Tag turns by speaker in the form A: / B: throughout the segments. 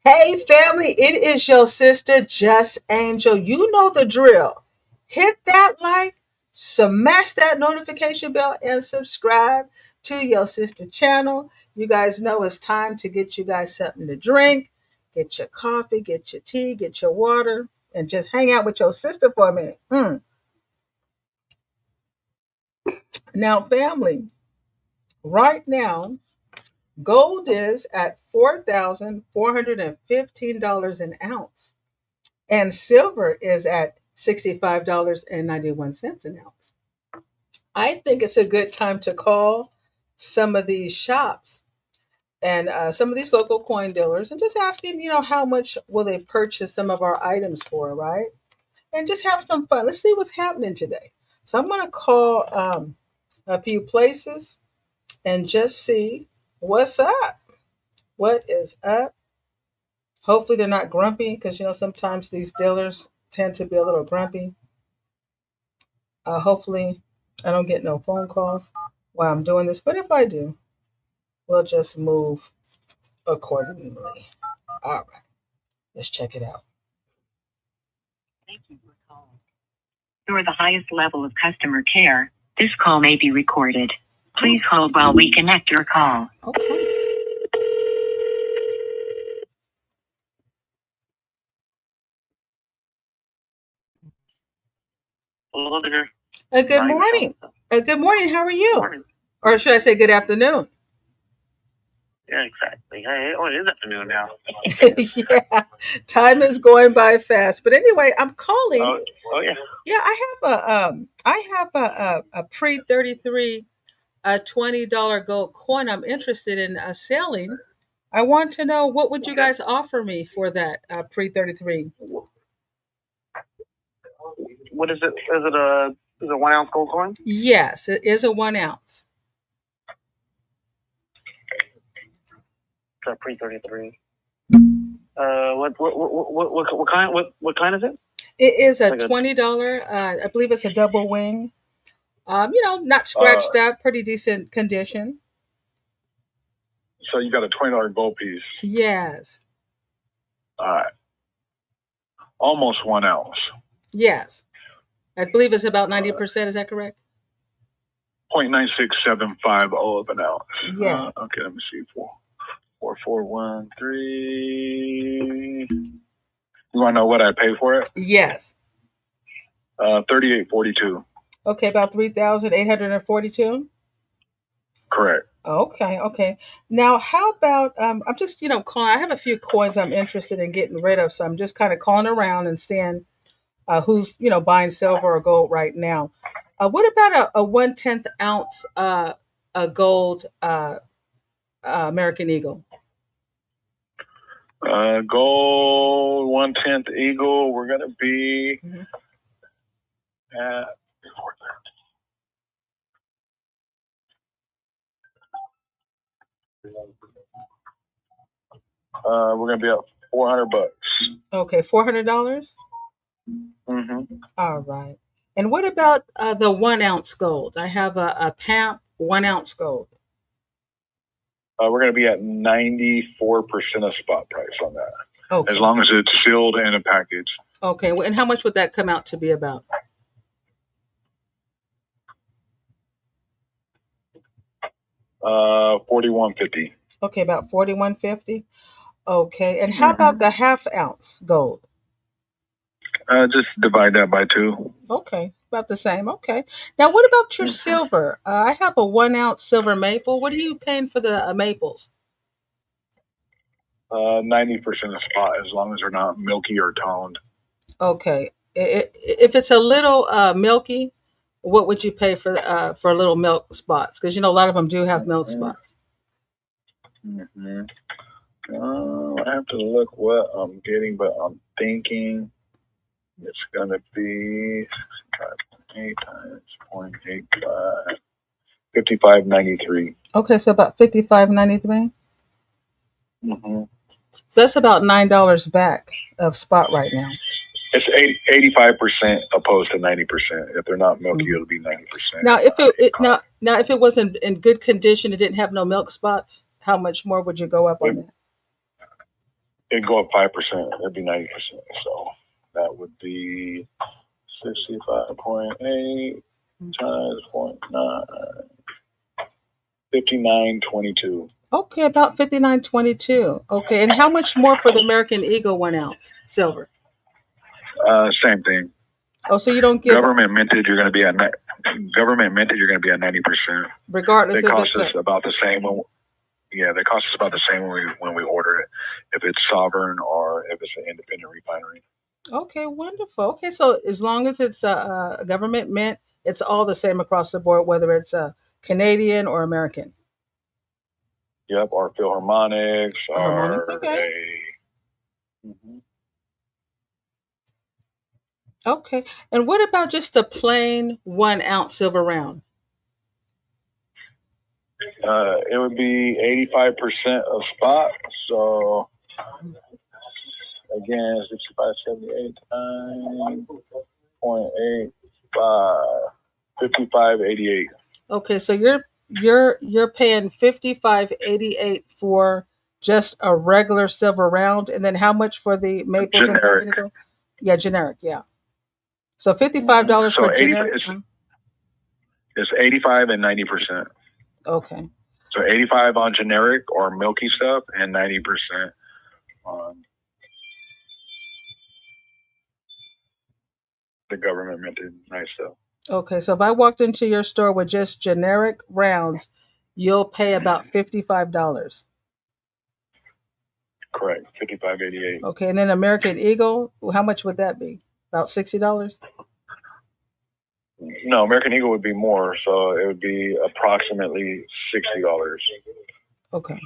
A: Hey family, it is your sister Just Angel. You know the drill. Hit that like, smash that notification bell, and subscribe to your sister channel. You guys know it's time to get you guys something to drink. Get your coffee, get your tea, get your water, and just hang out with your sister for a minute. Now, family, right now, gold is at $4,415 an ounce. And silver is at $65.91 an ounce. I think it's a good time to call some of these shops and some of these local coin dealers and just asking, how much will they purchase some of our items for, right? And just have some fun. Let's see what's happening today. So I'm going to call a few places and just see what's up. What is up? Hopefully they're not grumpy because sometimes these dealers tend to be a little grumpy. Hopefully I don't get no phone calls while I'm doing this, but if I do, we'll just move accordingly. All right, let's check it out.
B: Thank you for calling. For the highest level of customer care, this call may be recorded. Please hold while we connect your call.
A: Okay.
C: Hello there.
A: Good morning. Good morning. How are you?
C: Good morning.
A: Or should I say good afternoon?
C: Yeah, exactly. Hey, it is afternoon now.
A: Yeah, time is going by fast. But anyway, I'm calling.
C: Yeah.
A: Yeah, I have a pre 33 $20 gold coin I'm interested in selling. I want to know what would you guys offer me for that pre 33?
C: What is it? Is it a 1 ounce gold coin?
A: Yes, it is a 1 ounce.
C: It's a pre-33. What kind? What kind is it?
A: It is a
C: Like
A: $20. I believe it's a double wing. Not scratched up, pretty decent condition.
D: So you got a $20 gold piece.
A: Yes.
D: Almost 1 ounce.
A: Yes. I believe it's about 90%. Is that correct?
D: 0.96750 of an ounce.
A: Yes.
D: Okay, let me see. 44113. You want to know what I pay for it?
A: Yes.
D: 38.42.
A: Okay, about 3,842.
D: Correct.
A: Okay. Now, how about I'm just calling. I have a few coins I'm interested in getting rid of, so I'm just kind of calling around and seeing who's buying silver or gold right now. What about a 1/10 ounce a gold American Eagle?
D: Gold 1/10 Eagle. We're gonna be at we're gonna be at $400.
A: Okay, $400. All right. And what about the 1 ounce gold? I have a PAMP 1 ounce gold.
D: We're going to be at 94% of spot price on that.
A: Okay.
D: As long as it's sealed and a package.
A: Okay. And how much would that come out to be about?
D: $41.50.
A: Okay, about $41.50. Okay. And how about the half ounce gold?
D: Just divide that by 2.
A: Okay, about the same. Okay. Now, what about your silver? I have a 1 ounce silver maple. What are you paying for the maples?
D: 90% of spot, as long as they're not milky or toned.
A: Okay. If it's a little milky, what would you pay for little milk spots? Because a lot of them do have milk spots.
D: I have to look what I'm getting, but I'm thinking it's gonna be 8 times 0.85, 55.93.
A: Okay, so about 55.93. So that's about $9 back of spot right now.
D: It's 85% opposed to 90%. If they're not milky, it'll be 90%.
A: Now, if if it wasn't in good condition, it didn't have no milk spots. How much more would you go up on that?
D: It'd go up 5%. It'd be 90%. So that would be 65.8 times 0.9. 59.22.
A: Okay, about 59.22. Okay, and how much more for the American Eagle 1 ounce silver?
D: Same thing.
A: Oh, so you don't give
D: government minted. You're going to be at 90%.
A: regardless
D: They
A: if
D: cost
A: it's
D: us about the same. They cost us about the same when we order it, if it's sovereign or if it's an independent refinery.
A: Okay, wonderful. Okay, so as long as it's a government mint, it's all the same across the board, whether it's a Canadian or American.
D: Yep, our Philharmonics,
A: Harmonics, okay. Okay, and what about just the plain 1 ounce silver round?
D: It would be 85% of spot. So again, 65.78 times 0.85, 55.88.
A: Okay, so you're paying 55.88 for just a regular silver round, and then how much for the maples and
D: Generic.
A: Nickel? Yeah, generic. Yeah. So $55
D: So
A: for
D: 80,
A: generic.
D: it's 85 and 90%.
A: Okay.
D: So 85 on generic or milky stuff and 90% on the government minted nice stuff.
A: Okay, so if I walked into your store with just generic rounds, you'll pay about $55.
D: Correct, 55.88.
A: Okay, and then American Eagle, how much would that be? About $60?
D: No, American Eagle would be more, so it would be approximately $60.
A: Okay.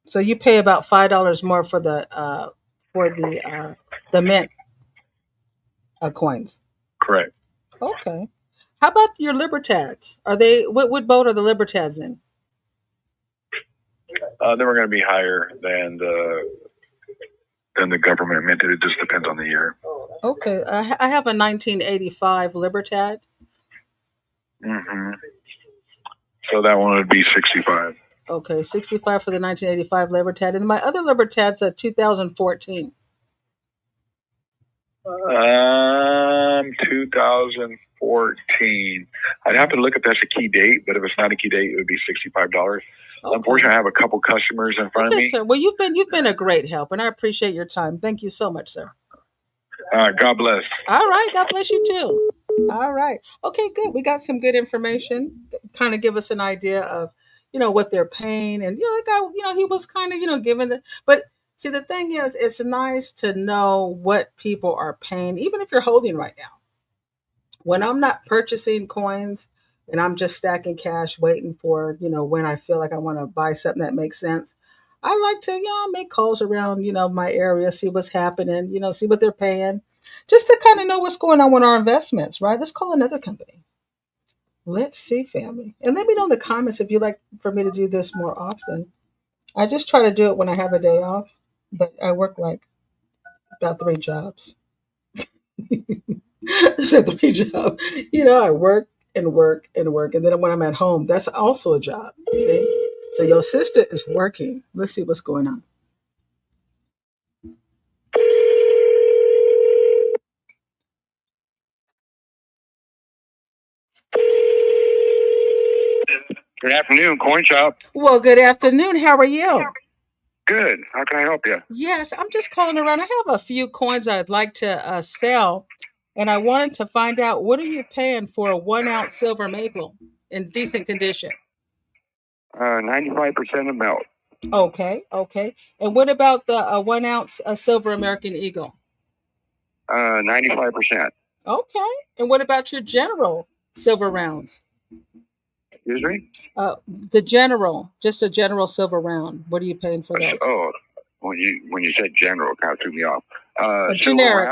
A: So you pay about $5 more for the mint coins.
D: Correct.
A: Okay. How about your Libertads? Are they what boat are the Libertads in?
D: They were going to be higher than the government minted. It just depends on the year.
A: Okay, I have a 1985 Libertad.
D: Mm-hmm. So that one would be 65.
A: Okay, 65 for the 1985 Libertad, and my other Libertad's a 2014.
D: 2014. I'd have to look if that's a key date, but if it's not a key date, it would be $65. Okay. Unfortunately, I have a couple customers in front of me.
A: Sir. Well, you've been a great help, and I appreciate your time. Thank you so much, sir.
D: God bless.
A: All right, God bless you too. All right. Okay, good. We got some good information. Kind of give us an idea of, what they're paying, and the guy, he was kind of, giving the. But see, the thing is, it's nice to know what people are paying, even if you're holding right now. When I'm not purchasing coins and I'm just stacking cash, waiting for, when I feel like I want to buy something that makes sense. I like to, make calls around, my area, see what's happening, see what they're paying, just to kind of know what's going on with our investments, right? Let's call another company. Let's see, family. And let me know in the comments if you'd like for me to do this more often. I just try to do it when I have a day off, but I work like about 3 jobs. There's a 3 job. I work and work and work. And then when I'm at home, that's also a job. Okay? So your sister is working. Let's see what's going on.
D: Good afternoon, Coin Shop.
A: Well, good afternoon. How are you?
D: Good. How can I help you?
A: Yes, I'm just calling around. I have a few coins I'd like to sell, and I wanted to find out, what are you paying for a 1 ounce silver maple in decent condition?
D: 95% of melt.
A: Okay. And what about the 1 ounce silver American Eagle?
D: 95%.
A: Okay. And what about your general silver rounds?
D: Excuse me?
A: Just a general silver round. What are you paying for those?
D: Oh, when you said general, it kind of threw me off.
A: Generic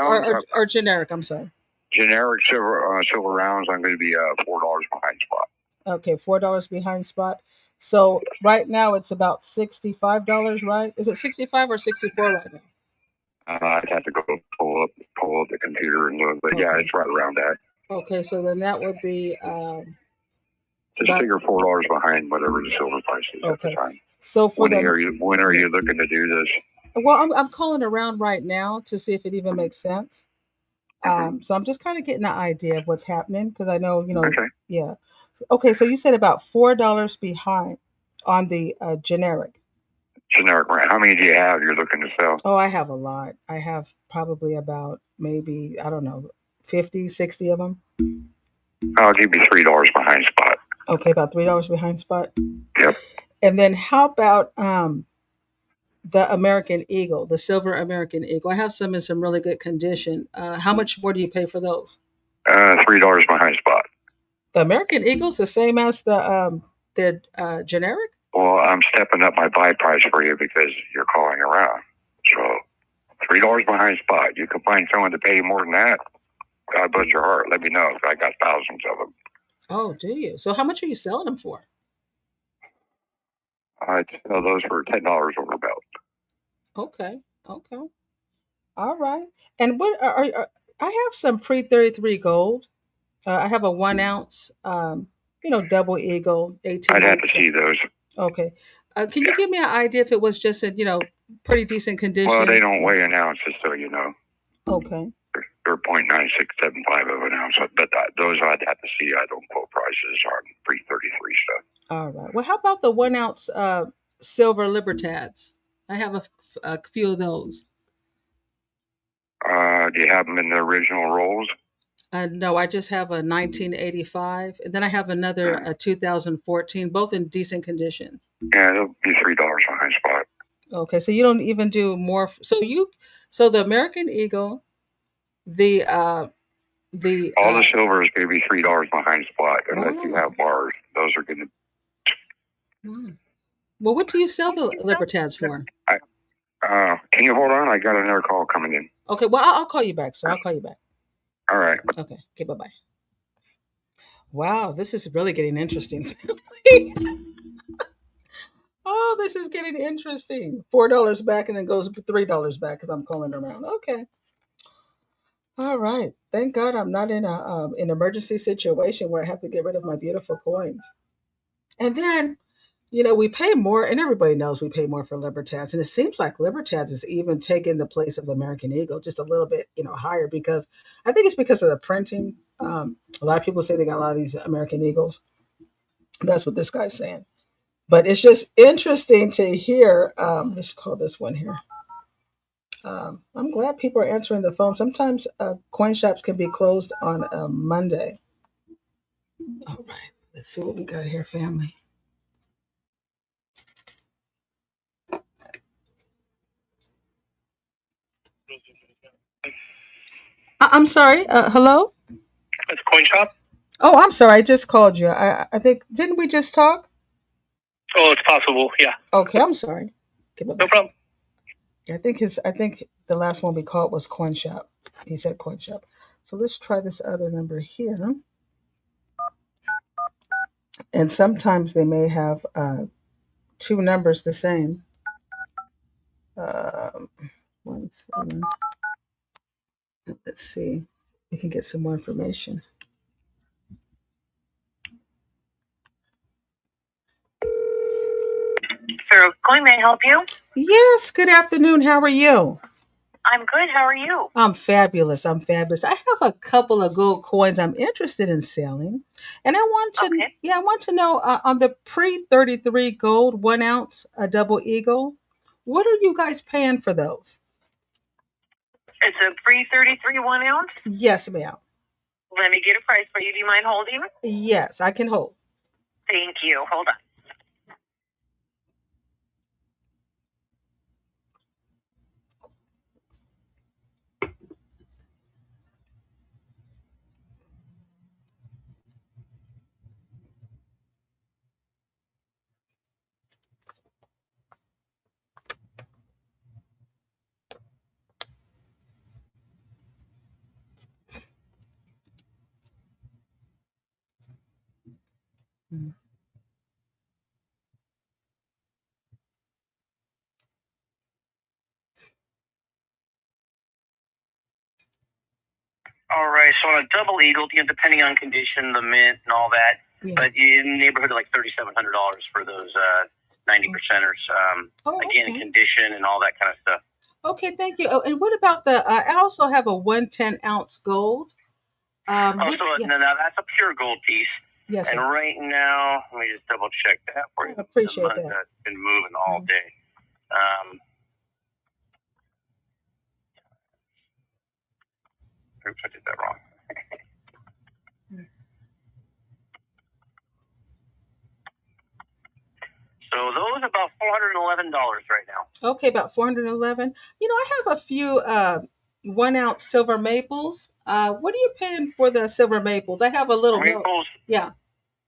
A: or generic. I'm sorry.
D: Generic silver rounds. I'm going to be $4 behind spot.
A: Okay, $4 behind spot. So right now it's about $65, right? Is it 65 or 64 right now?
D: I'd have to go pull up the computer and look, but yeah, it's right around that.
A: Okay, so then that would be
D: just figure $4 behind whatever the silver price is at the time.
A: So for
B: When
A: the
B: are you looking to do this?
A: well, I'm calling around right now to see if it even makes sense. So I'm just kind of getting an idea of what's happening because I know,
B: Okay.
A: yeah. Okay, so you said about $4 behind on the generic.
B: Generic brand. How many do you have you're looking to sell?
A: Oh, I have a lot. I have probably about maybe, I don't know, 50, 60 of them.
B: I'll give you $3 behind spot.
A: Okay, about $3 behind spot.
B: Yep.
A: And then how about the American Eagle, the silver American Eagle? I have some in some really good condition. How much more do you pay for those?
B: $3 behind spot.
A: The American Eagle's the same as the generic?
B: Well, I'm stepping up my buy price for you because you're calling around. So $3 behind spot. You can find someone to pay you more than that. God bless your heart. Let me know. I got thousands of them.
A: Oh, do you? So how much are you selling them for?
B: I sell those for $10 over belt.
A: Okay. Okay. All right. And what I have some pre-33 gold. I have a 1 ounce, double eagle, 18.
B: I'd have to see those.
A: Okay. Can you give me an idea if it was just in, pretty decent condition?
B: Well, they don't weigh an ounce, just so you know.
A: Okay.
B: They're 0.9675 of an ounce. But those I'd have to see. I don't quote prices on pre-33 stuff.
A: All right. Well, how about the 1 ounce silver Libertads? I have a few of those.
B: Do you have them in the original rolls?
A: No, I just have a 1985, and then I have another 2014, both in decent condition.
B: Yeah, it'll be $3 behind spot.
A: Okay, so you don't even do more. So the American Eagle, the
B: all the silver is going to be $3 behind spot unless you have bars. Those are going to.
A: Well, what do you sell the Libertads for?
B: Can you hold on? I got another call coming in.
A: Okay, well, I'll call you back, sir. I'll call you back.
B: All right.
A: Okay, bye bye. Wow, this is really getting interesting. Oh, this is getting interesting. $4 back and then goes $3 back because I'm calling around. Okay. All right. Thank God I'm not in an emergency situation where I have to get rid of my beautiful coins. And then, we pay more, and everybody knows we pay more for Libertads. And it seems like Libertads is even taking the place of the American Eagle, just a little bit, higher because I think it's because of the printing. A lot of people say they got a lot of these American Eagles. That's what this guy's saying. But it's just interesting to hear. Let's call this one here. I'm glad people are answering the phone. Sometimes coin shops can be closed on a Monday. All right, let's see what we got here, family. I'm sorry. Hello?
C: It's Coin Shop.
A: Oh, I'm sorry. I just called you. I think, didn't we just talk?
C: Oh, it's possible. Yeah.
A: Okay, I'm sorry. Okay,
C: No problem.
A: I think the last one we called was Coin Shop. He said Coin Shop. So let's try this other number here. And sometimes they may have two numbers the same. 17. Let's see. We can get some more information.
E: Sir, Coin, may I help you?
A: Yes. Good afternoon. How are you?
E: I'm good. How are you?
A: I'm fabulous. I have a couple of gold coins I'm interested in selling, and I want to know on the pre-33 gold 1 ounce a double eagle. What are you guys paying for those?
E: It's a pre-33 1 ounce.
A: Yes, ma'am.
E: Let me get a price for you. Do you mind holding?
A: Yes, I can hold.
E: Thank you. Hold on. All right. So on a double eagle, depending on condition, the mint and all that, but in the neighborhood of like $3,700 for those
C: 90%ers. Again, condition and all that kind of stuff.
A: Okay, thank you. Oh, and what about the? I also have a 110-ounce gold.
C: Now that's a pure gold piece.
A: Yes.
C: And right now, let me just double check that for you.
A: I appreciate that.
C: That's been moving all day. Oops, I did that wrong. So those are about $411 right now.
A: Okay, about $411. I have a few 1-ounce silver maples. What are you paying for the silver maples? I have a little
C: maples.
A: Yeah.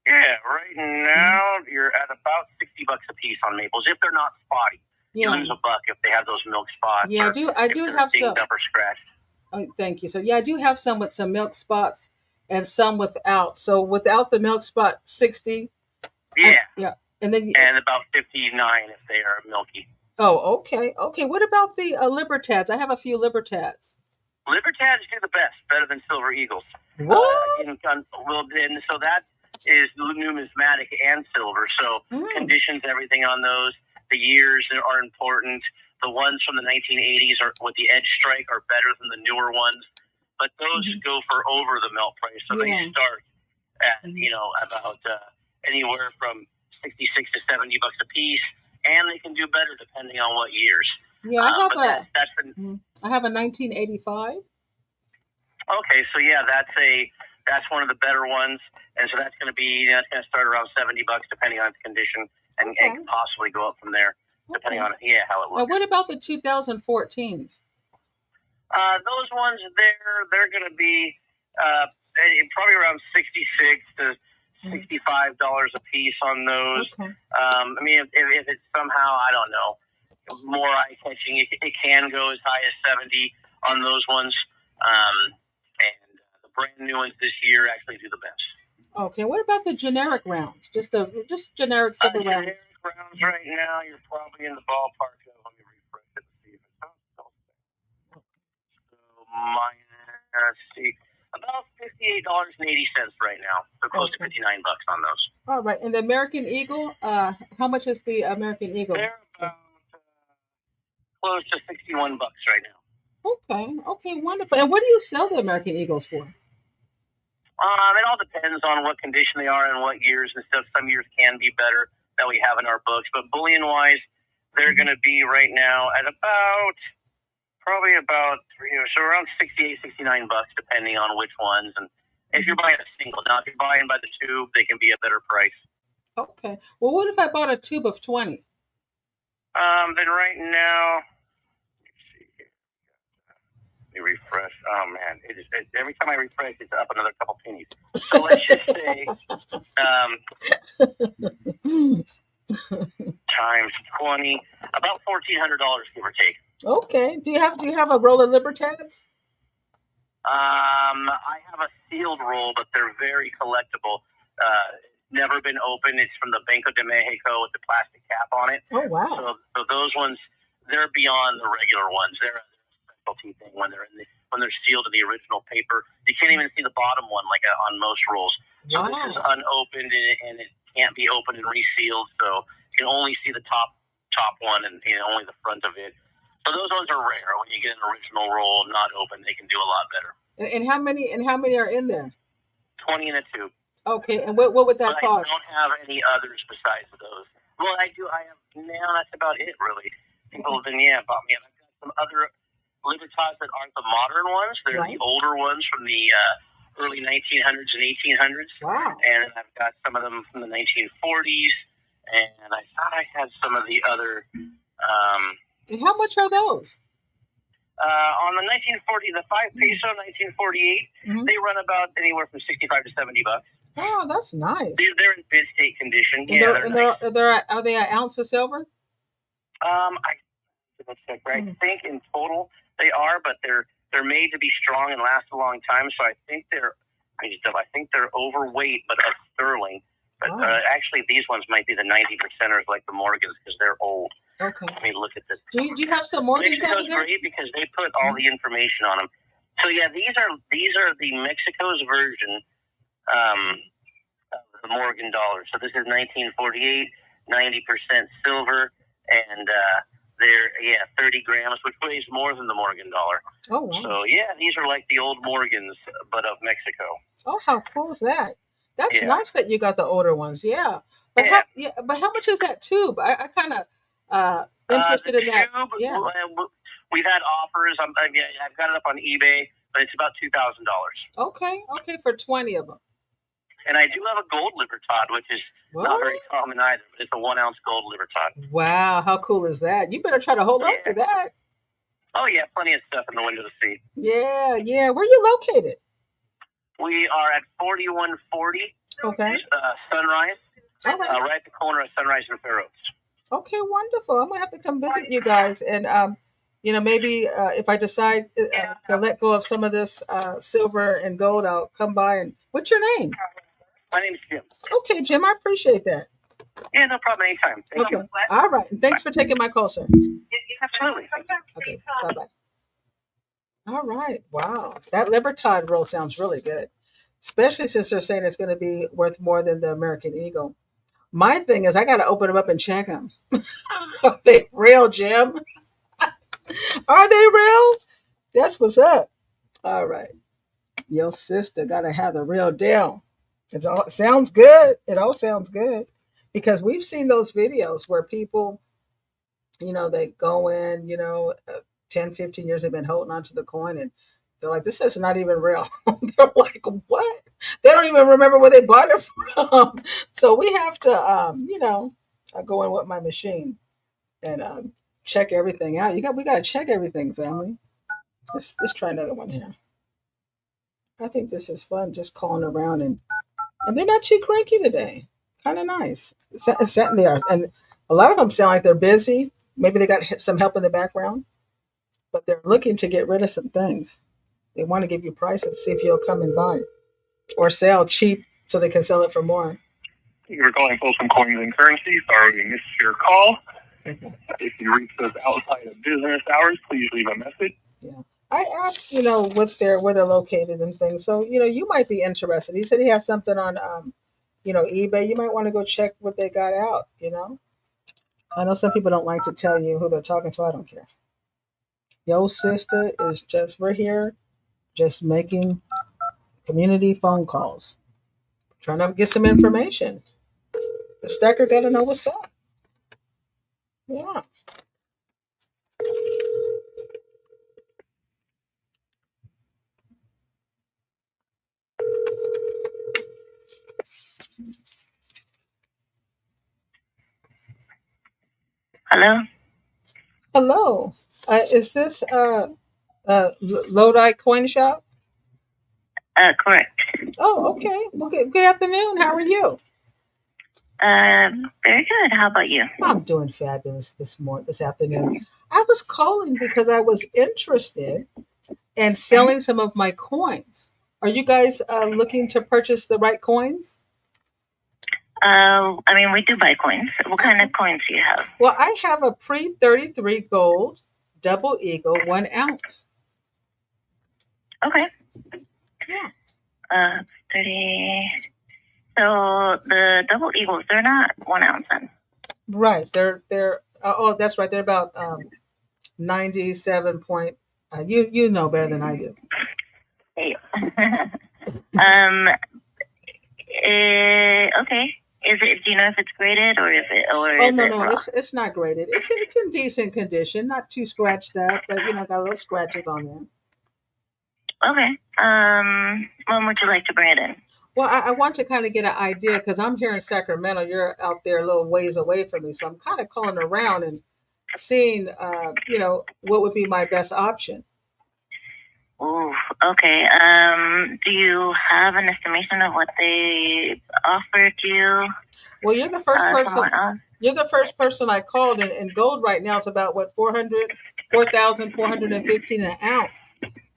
C: Yeah, right now you're at about $60 a piece on maples if they're not spotty.
A: Yeah.
C: You lose $1 if they have those milk spots.
A: Yeah, I do have some
C: up or scratched.
A: Oh, thank you. So I do have some with some milk spots and some without. So without the milk spot, 60.
C: Yeah.
A: And then
C: about 59 if they are milky.
A: Oh, okay. Okay. What about the Libertads? I have a few Libertads.
C: Libertads do the best, better than Silver Eagles.
A: What?
C: And so that is numismatic and silver. So conditions, everything on those. The years are important. The ones from the 1980s are with the edge strike are better than the newer ones. But those go for over the melt price. So they start at, about anywhere from 66 to $70 a piece, and they can do better depending on what years.
A: Yeah, I have a 1985.
C: Okay, so that's one of the better ones, and so that's going to start around $70 depending on the condition, and can possibly go up from there depending on how it looks.
A: Now, what about the 2014s?
C: Those ones they're going to be probably around 66 to $65 a piece on those.
A: Okay.
C: If it's somehow, I don't know, more eye-catching, it can go as high as 70 on those ones. And the brand new ones this year actually do the best. Okay.
A: What about the generic rounds? Just generic silver rounds.
C: Generic rounds right now, you're probably in the ballpark of, let me refresh it to see if it's still there. So let's see. About $58.80 right now. So close to $59 on those.
A: All right. And the American Eagle, how much is the American Eagle?
C: They're about close to $61 right now.
A: Okay, wonderful. And what do you sell the American Eagles for?
C: It all depends on what condition they are and what years and stuff. Some years can be better that we have in our books. But bullion-wise, they're going to be right now at probably about so around $68, $69 depending on which ones. And if you're buying a single, now if you're buying by the tube, they can be a better price.
A: Okay. Well, what if I bought a tube of 20?
C: Then right now, let's see here. Let me refresh. Oh man, every time I refresh, it's up another couple pennies. So let's just say times 20, about $1,400, give or take.
A: Okay. Do you have a roll of Libertads?
C: I have a sealed roll, but they're very collectible. Never been opened. It's from the Banco de Mexico with the plastic cap on it.
A: Oh wow!
C: So those ones, they're beyond the regular ones. They're a specialty thing when they're sealed in the original paper. You can't even see the bottom one like on most rolls. So
A: wow.
C: This is unopened and it can't be opened and resealed. So you can only see the top one and only the front of it. So those ones are rare. When you get an original roll not open, they can do a lot better.
A: And how many are in there?
C: 20 in a tube.
A: Okay, and what would that cost?
C: I don't have any others besides those. Well, I do. I have now. That's about it, really. People have been bought me. I've got some other Libertads that aren't the modern ones. They're the older ones from the early 1900s and 1800s.
A: Wow.
C: And I've got some of them from the 1940s. And I thought I had some of the other.
A: And how much are those?
C: On the 1940, the 5 peso 1948, they run about anywhere from $65 to $70.
A: Oh, that's nice.
C: They're in bid state condition.
A: And
C: they're
A: nice. Are they an ounce of silver?
C: Let's check. I think in total they are, but they're made to be strong and last a long time. So I think they're overweight, but of sterling. But actually, these ones might be the 90%ers like the Morgans because they're old.
A: Okay.
C: Let me look at this.
A: Do you have some Morgans?
C: Mexico's great because they put all the information on them. So yeah, these are the Mexico's version of the Morgan dollar. So this is 1948. 90% silver, and they're 30 grams, which weighs more than the Morgan dollar.
A: Oh, wow.
C: So these are like the old Morgans, but of Mexico.
A: Oh, how cool is that? That's
C: Yeah.
A: nice that you got the older ones. Yeah. But but how much is that tube? I kind of interested in that.
C: Tube,
A: Yeah.
C: We've had offers. I've got it up on eBay, but it's about $2,000.
A: Okay, for 20 of them.
C: And I do have a gold liver tod, which is not very common either, but it's a 1 ounce gold liver tod.
A: Wow, how cool is that? You better try to hold on to that.
C: Oh, yeah, plenty of stuff in the window to see.
A: Yeah. Where are you located?
C: We are at 4140 Sunrise, right at the corner of Sunrise and Fair Oaks.
A: Okay, wonderful. I'm going to have to come visit you guys. And, maybe if I decide to let go of some of this silver and gold, I'll come by. And what's your name?
C: My name is Jim.
A: Okay, Jim, I appreciate that.
C: Yeah, no problem. Anytime. Thank you.
A: All right. And thanks for taking my call, sir.
C: Absolutely.
A: Okay, bye-bye. All right. Wow. That liver tod roll sounds really good, especially since they're saying it's going to be worth more than the American Eagle. My thing is I got to open them up and check them. Are they real, Jim? Are they real? That's what's up. All right. Your sister got to have the real deal. It all sounds good. It all sounds good. Because we've seen those videos where people, they go in, 10, 15 years they've been holding onto the coin and they're like, this is not even real. They're like, what? They don't even remember where they bought it from. So we have to, I go in with my machine and check everything out. We got to check everything, family. Let's try another one here. I think this is fun, just calling around and they're not too cranky today. Kind of nice. They are, and a lot of them sound like they're busy. Maybe they got some help in the background, but they're looking to get rid of some things. They want to give you prices, see if you'll come and buy or sell cheap so they can sell it for more.
B: Thank you for calling Folsom Coins and Currency. Sorry we missed your call. If you reach us outside of business hours, please leave a message.
A: Yeah. I asked, where they're located and things. So, you might be interested. He said he has something on, eBay. You might want to go check what they got out, I know some people don't like to tell you who they're talking to. I don't care. Yo, sister is we're here just making community phone calls, trying to get some information. The stacker got to know what's up. Yeah.
E: Hello?
A: Hello. Is this Lodi Coin Shop?
E: Correct.
A: Oh, okay. Well, good afternoon. How are you?
E: Very good. How about you?
A: I'm doing fabulous this afternoon. I was calling because I was interested in selling some of my coins. Are you guys looking to purchase the right coins?
E: We do buy coins. What kind of coins do you have?
A: Well, I have a pre-33 gold double eagle 1 ounce.
E: Okay.
A: Yeah.
E: 30. So the double eagles, they're not 1 ounce then.
A: Right. They're that's right. They're about 97 point. You know better than I do.
E: Hey. Okay. Is it? Do you know if it's graded or if it? Or
A: oh no, it's not graded. It's in decent condition, not too scratched up, but got little scratches on them.
E: Okay. When would you like to bring it in?
A: Well, I want to kind of get an idea because I'm here in Sacramento. You're out there a little ways away from me, so I'm kind of calling around and seeing, what would be my best option.
E: Ooh, okay. Do you have an estimation of what they offered you?
A: Well, you're the first person. You're the first person I called, and gold right now is about what 4,415 an ounce.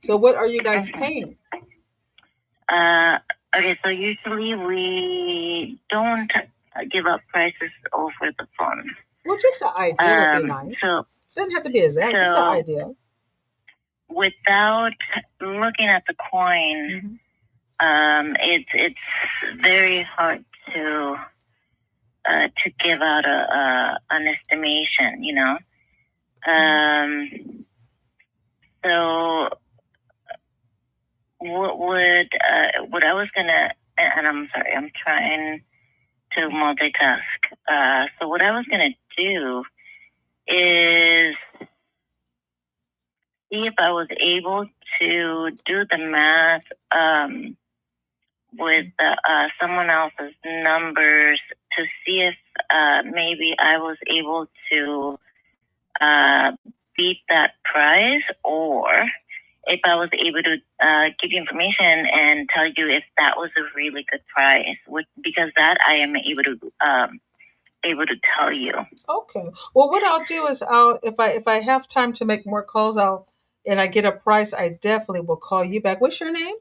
A: So, what are you guys paying?
E: Okay, so usually we don't give up prices over the phone.
A: Well, just an idea would be nice.
E: So
A: doesn't have to be exact. Just an idea.
E: Without looking at the coin, it's very hard to to give out an estimation, you know. So what I was gonna, and I'm sorry, I'm trying to multitask. So what I was gonna do is see if I was able to do the math with someone else's numbers to see if maybe I was able to beat that price, or if I was able to give you information and tell you if that was a really good price, because that I am able to tell you.
A: Okay. Well, what I'll do is if I have time to make more calls, and I get a price, I definitely will call you back. What's your name?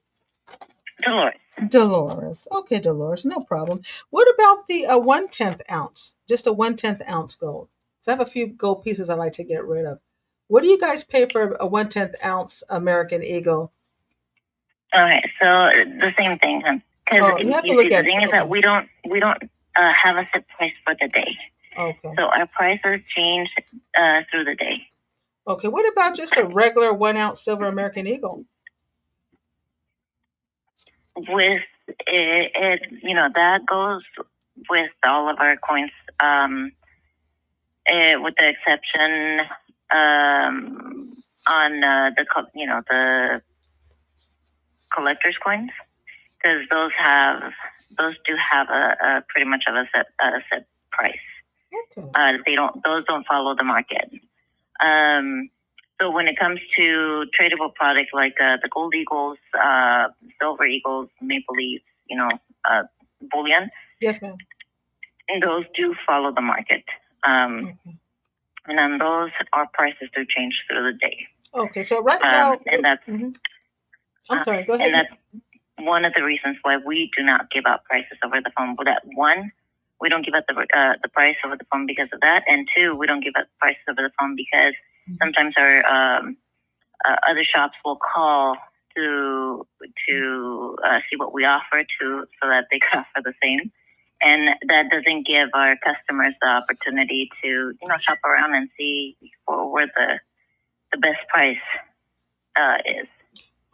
E: Dolores.
A: Dolores. Okay, Dolores, no problem. What about the 1/10 ounce? Just a 1/10 ounce gold. So I have a few gold pieces I like to get rid of. What do you guys pay for a 1/10 ounce American Eagle?
E: Okay, so the same thing, because
A: you have to look
E: the
A: at.
E: thing is that we don't have a set price for the day.
A: Okay.
E: So our prices change through the day.
A: Okay. What about just a regular 1 ounce silver American Eagle?
E: With it, you know, that goes with all of our coins, with the exception on the collector's coins, because those do have a pretty much of a set price.
A: Okay.
E: Those don't follow the market. So when it comes to tradable products like the gold eagles, silver eagles, maple leaves, bullion,
A: Yes, ma'am.
E: and those do follow the market.
A: Okay.
E: And on those, our prices do change through the day.
A: Okay, so right now,
E: and that's
A: I'm sorry. Go ahead.
E: And that's one of the reasons why we do not give out prices over the phone. But that one, we don't give out the price over the phone because of that, and two, we don't give out prices over the phone because sometimes our other shops will call to see what we offer so that they can offer the same, and that doesn't give our customers the opportunity to shop around and see where the best price is.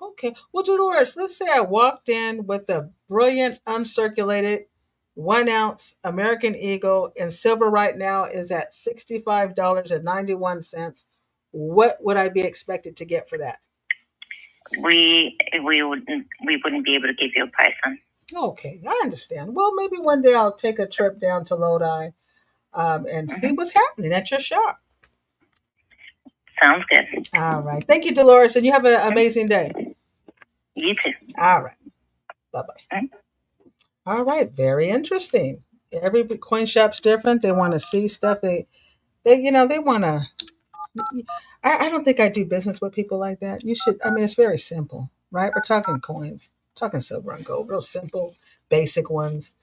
A: Okay. Well, Dolores, let's say I walked in with a brilliant uncirculated 1 ounce American Eagle, and silver right now is at $65.91. What would I be expected to get for that?
E: We wouldn't be able to give you a price on.
A: Okay, I understand. Well, maybe one day I'll take a trip down to Lodi and see what's happening at your shop.
E: Sounds good.
A: All right. Thank you, Dolores, and you have an amazing day.
E: You too.
A: All right. Bye-bye. All right. Very interesting. Every coin shop's different. They want to see stuff. They want to. I don't think I do business with people like that. You should. I mean, it's very simple, right? We're talking coins, talking silver and gold, real simple, basic ones.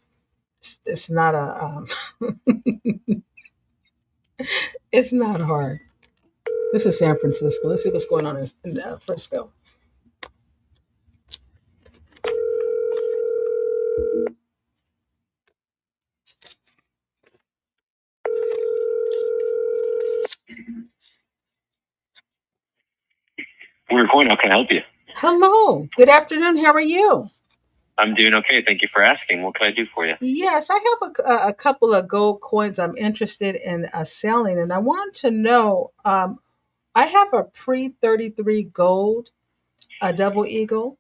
A: It's not a. It's not hard. This is San Francisco. Let's see what's going on in Frisco.
F: We're going. How can I help you?
A: Hello. Good afternoon. How are you?
F: I'm doing okay. Thank you for asking. What can I do for you?
A: Yes, I have a couple of gold coins I'm interested in selling, and I want to know. I have a pre-33 gold, a double eagle.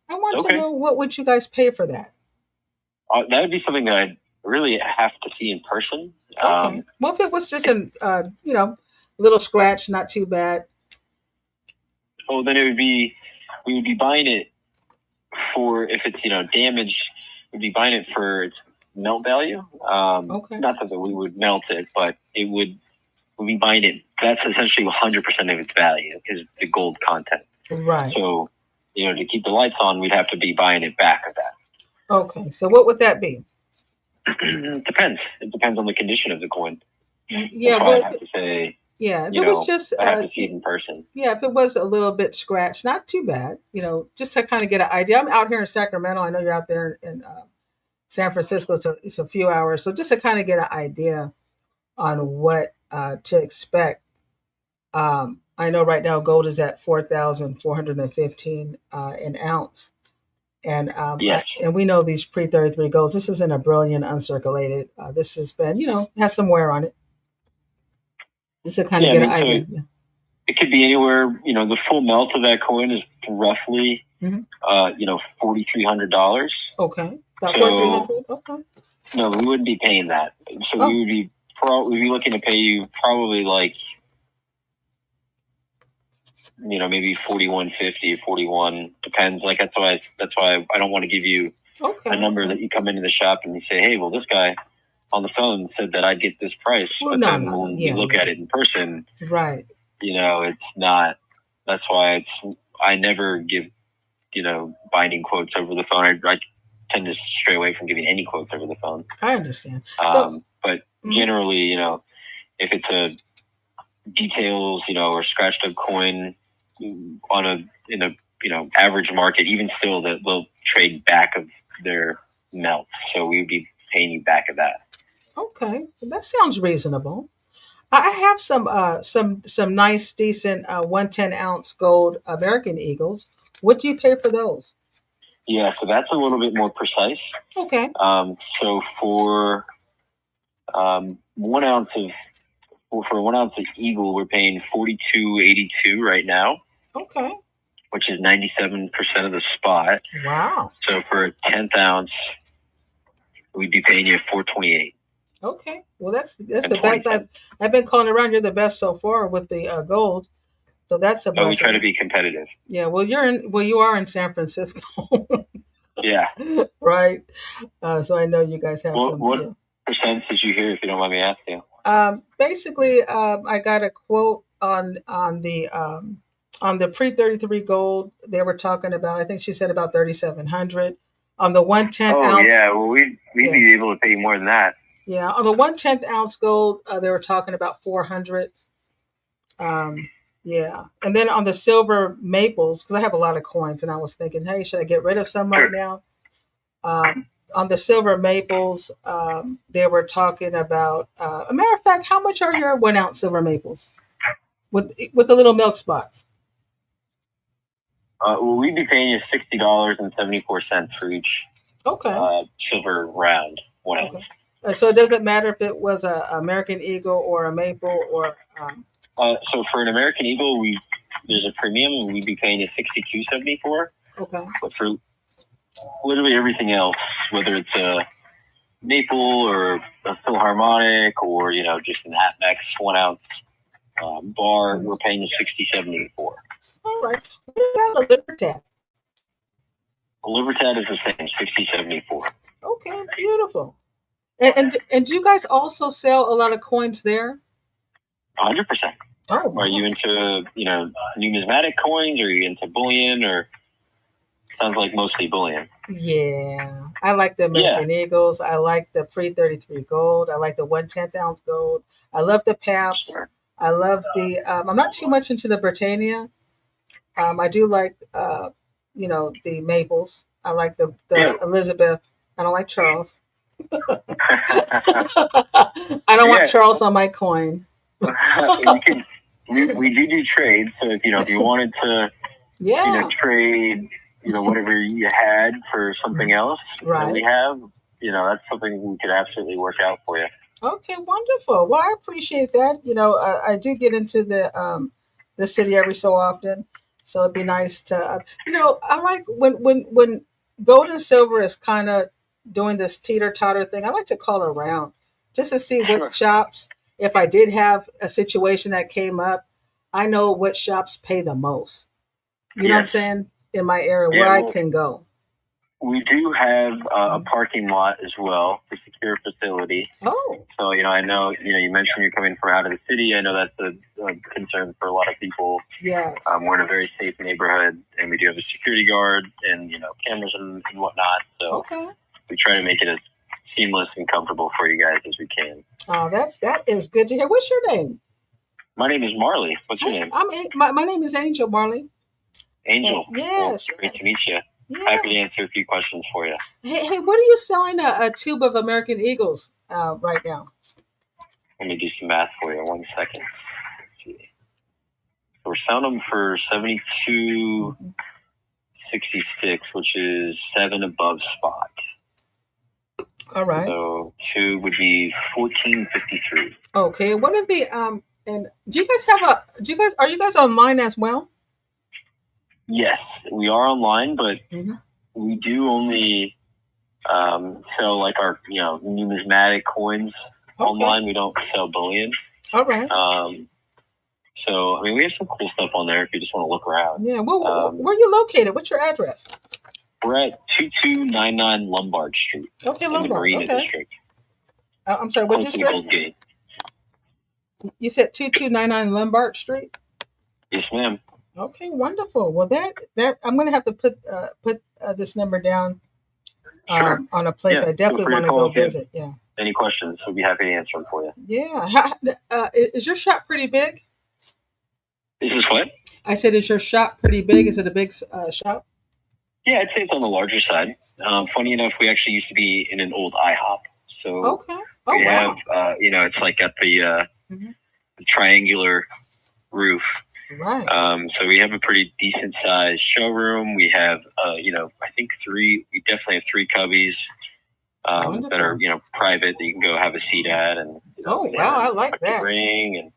A: I want to know, what would you guys pay for that?
F: That would be something that I'd really have to see in person.
A: Okay. Well, if it was just a little scratch, not too bad.
F: Oh, then we would be buying it for, if it's damaged, we'd be buying it for its melt value. Not that we would melt it, but we'd be buying it. That's essentially 100% of its value is the gold content.
A: Right.
F: So, to keep the lights on, we'd have to be buying it back of that.
A: Okay. So what would that be?
F: It depends. It depends on the condition of the coin.
A: Yeah.
F: I have to say.
A: Yeah. If it was just,
F: I have to see it in person.
A: Yeah. If it was a little bit scratched, not too bad. Just to kind of get an idea. I'm out here in Sacramento. I know you're out there in San Francisco it's a few hours. So just to kind of get an idea on what to expect. I know right now gold is at 4,415 an ounce. And
F: Yes.
A: and we know these pre-33 golds. This isn't a brilliant uncirculated. This has been, has some wear on it. Just to kind of get an idea.
F: So it could be anywhere. The full melt of that coin is roughly, $4,300.
A: Okay, about 4,300. Okay.
F: No, we wouldn't be paying that. So we would be looking to pay you probably like, maybe 41.50 or 41, depends. Like that's why I don't want to give you a number that you come into the shop and you say, hey, well, this guy on the phone said that I'd get this price, but then when you look at it in person,
A: right?
F: It's not. That's why I never give binding quotes over the phone. I tend to stray away from giving any quotes over the phone.
A: I understand.
F: But generally, if it's a details, or scratched up coin in a average market, even still, that they'll trade back of their melt. So we would be paying you back of that.
A: Okay, that sounds reasonable. I have some nice, decent 110-ounce gold American Eagles. What do you pay for those?
F: Yeah, so that's a little bit more precise.
A: Okay.
F: So for 1 ounce of Eagle, we're paying $42.82 right now.
A: Okay.
F: Which is 97% of the spot.
A: Wow.
F: So for a 10th ounce, we'd be paying you $4.28.
A: Okay. Well, that's the best I've been calling around. You're the best so far with the gold. So that's a blessing.
F: Oh, we try to be competitive.
A: Yeah. Well, you are in San Francisco.
F: Yeah.
A: Right. So I know you guys have some.
F: What percent did you hear, if you don't mind me asking?
A: Basically, I got a quote on the pre-33 gold. They were talking about, I think she said about 3,700 on the 110 ounce.
F: Oh yeah, well we'd be able to pay more than that.
A: Yeah, on the 1/10 ounce gold, they were talking about 400. Yeah, and then on the silver maples, because I have a lot of coins, and I was thinking, hey, should I get rid of some right now? On the silver maples, they were talking about. A matter of fact, how much are your 1 ounce silver maples with the little milk spots?
F: Well, we'd be paying you $60.74 for each.
A: Okay.
F: Silver round 1 ounce.
A: Okay. So it doesn't matter if it was a American Eagle or a maple or.
F: So for an American Eagle, there's a premium, and we'd be paying you $62.74.
A: Okay.
F: But for literally everything else, whether it's a maple or a Philharmonic or just an Atmex 1 ounce bar, we're paying you $60.74.
A: All right. What about a Libertad?
F: A Libertad is the same, $60.74.
A: Okay, beautiful. And do you guys also sell a lot of coins there?
F: 100%.
A: Oh, wow.
F: Are you into numismatic coins? Or are you into bullion? Or sounds like mostly bullion.
A: Yeah, I like the American Eagles. I like the pre-33 gold. I like the 1/10 ounce gold. I love the Paps. Sure. I love the. I'm not too much into the Britannia. I do like the maples. I like the Elizabeth. I don't like Charles. I don't want Charles on my coin.
F: We do trades. So if you wanted to trade whatever you had for something else that we have, that's something we could absolutely work out for you.
A: Okay, wonderful. Well, I appreciate that. I do get into the city every so often, so it'd be nice to I like when gold and silver is kind of doing this teeter-totter thing. I like to call around just to see what shops, if I did have a situation that came up, I know what shops pay the most. You know what I'm saying? In my area where I can go.
F: We do have a parking lot as well, a secure facility.
A: Oh.
F: So, I know, you mentioned you're coming from out of the city. I know that's a concern for a lot of people.
A: Yes.
F: We're in a very safe neighborhood, and we do have a security guard and, cameras and whatnot. So we try to make it as seamless and comfortable for you guys as we can.
A: Oh, that is good to hear. What's your name?
F: My name is Marley. What's your name?
A: My name is Angel, Marley.
F: Angel.
A: Yes.
F: Well, great to meet you.
A: Yeah.
F: Happy to answer a few questions for you.
A: Hey, what are you selling a tube of American Eagles right now?
F: Let me do some math for you. 1 second. Let's see. We're selling them for $72.66, which is 7 above spot.
A: All right.
F: So 2 would be $14.53.
A: Okay. What are the and do you guys are you guys online as well?
F: Yes, we are online, but we do only sell like our numismatic coins online. We don't sell bullion.
A: All right.
F: So I mean, we have some cool stuff on there if you just want to look around.
A: Yeah. Well, where are you located? What's your address?
F: We're at 2299 Lombard Street.
A: Okay,
F: in
A: Lombard.
F: the Marina District.
A: I'm sorry, what district? You said 2299 Lombard Street?
F: Yes, ma'am.
A: Okay, wonderful. Well, that I'm going to have to put this number down on a place I definitely want to go visit. Yeah.
F: Any questions? We'll be happy to answer them for you.
A: Yeah. Is your shop pretty big?
F: Is this what?
A: I said, is your shop pretty big? Is it a big shop?
F: Yeah, I'd say it's on the larger side. Funny enough, we actually used to be in an old IHOP. So we have, it's like got the triangular roof.
A: Right.
F: So we have a pretty decent sized showroom. We have, I think we definitely have 3 cubbies that are, private that you can go have a seat at. And
A: I like that.
F: Ring and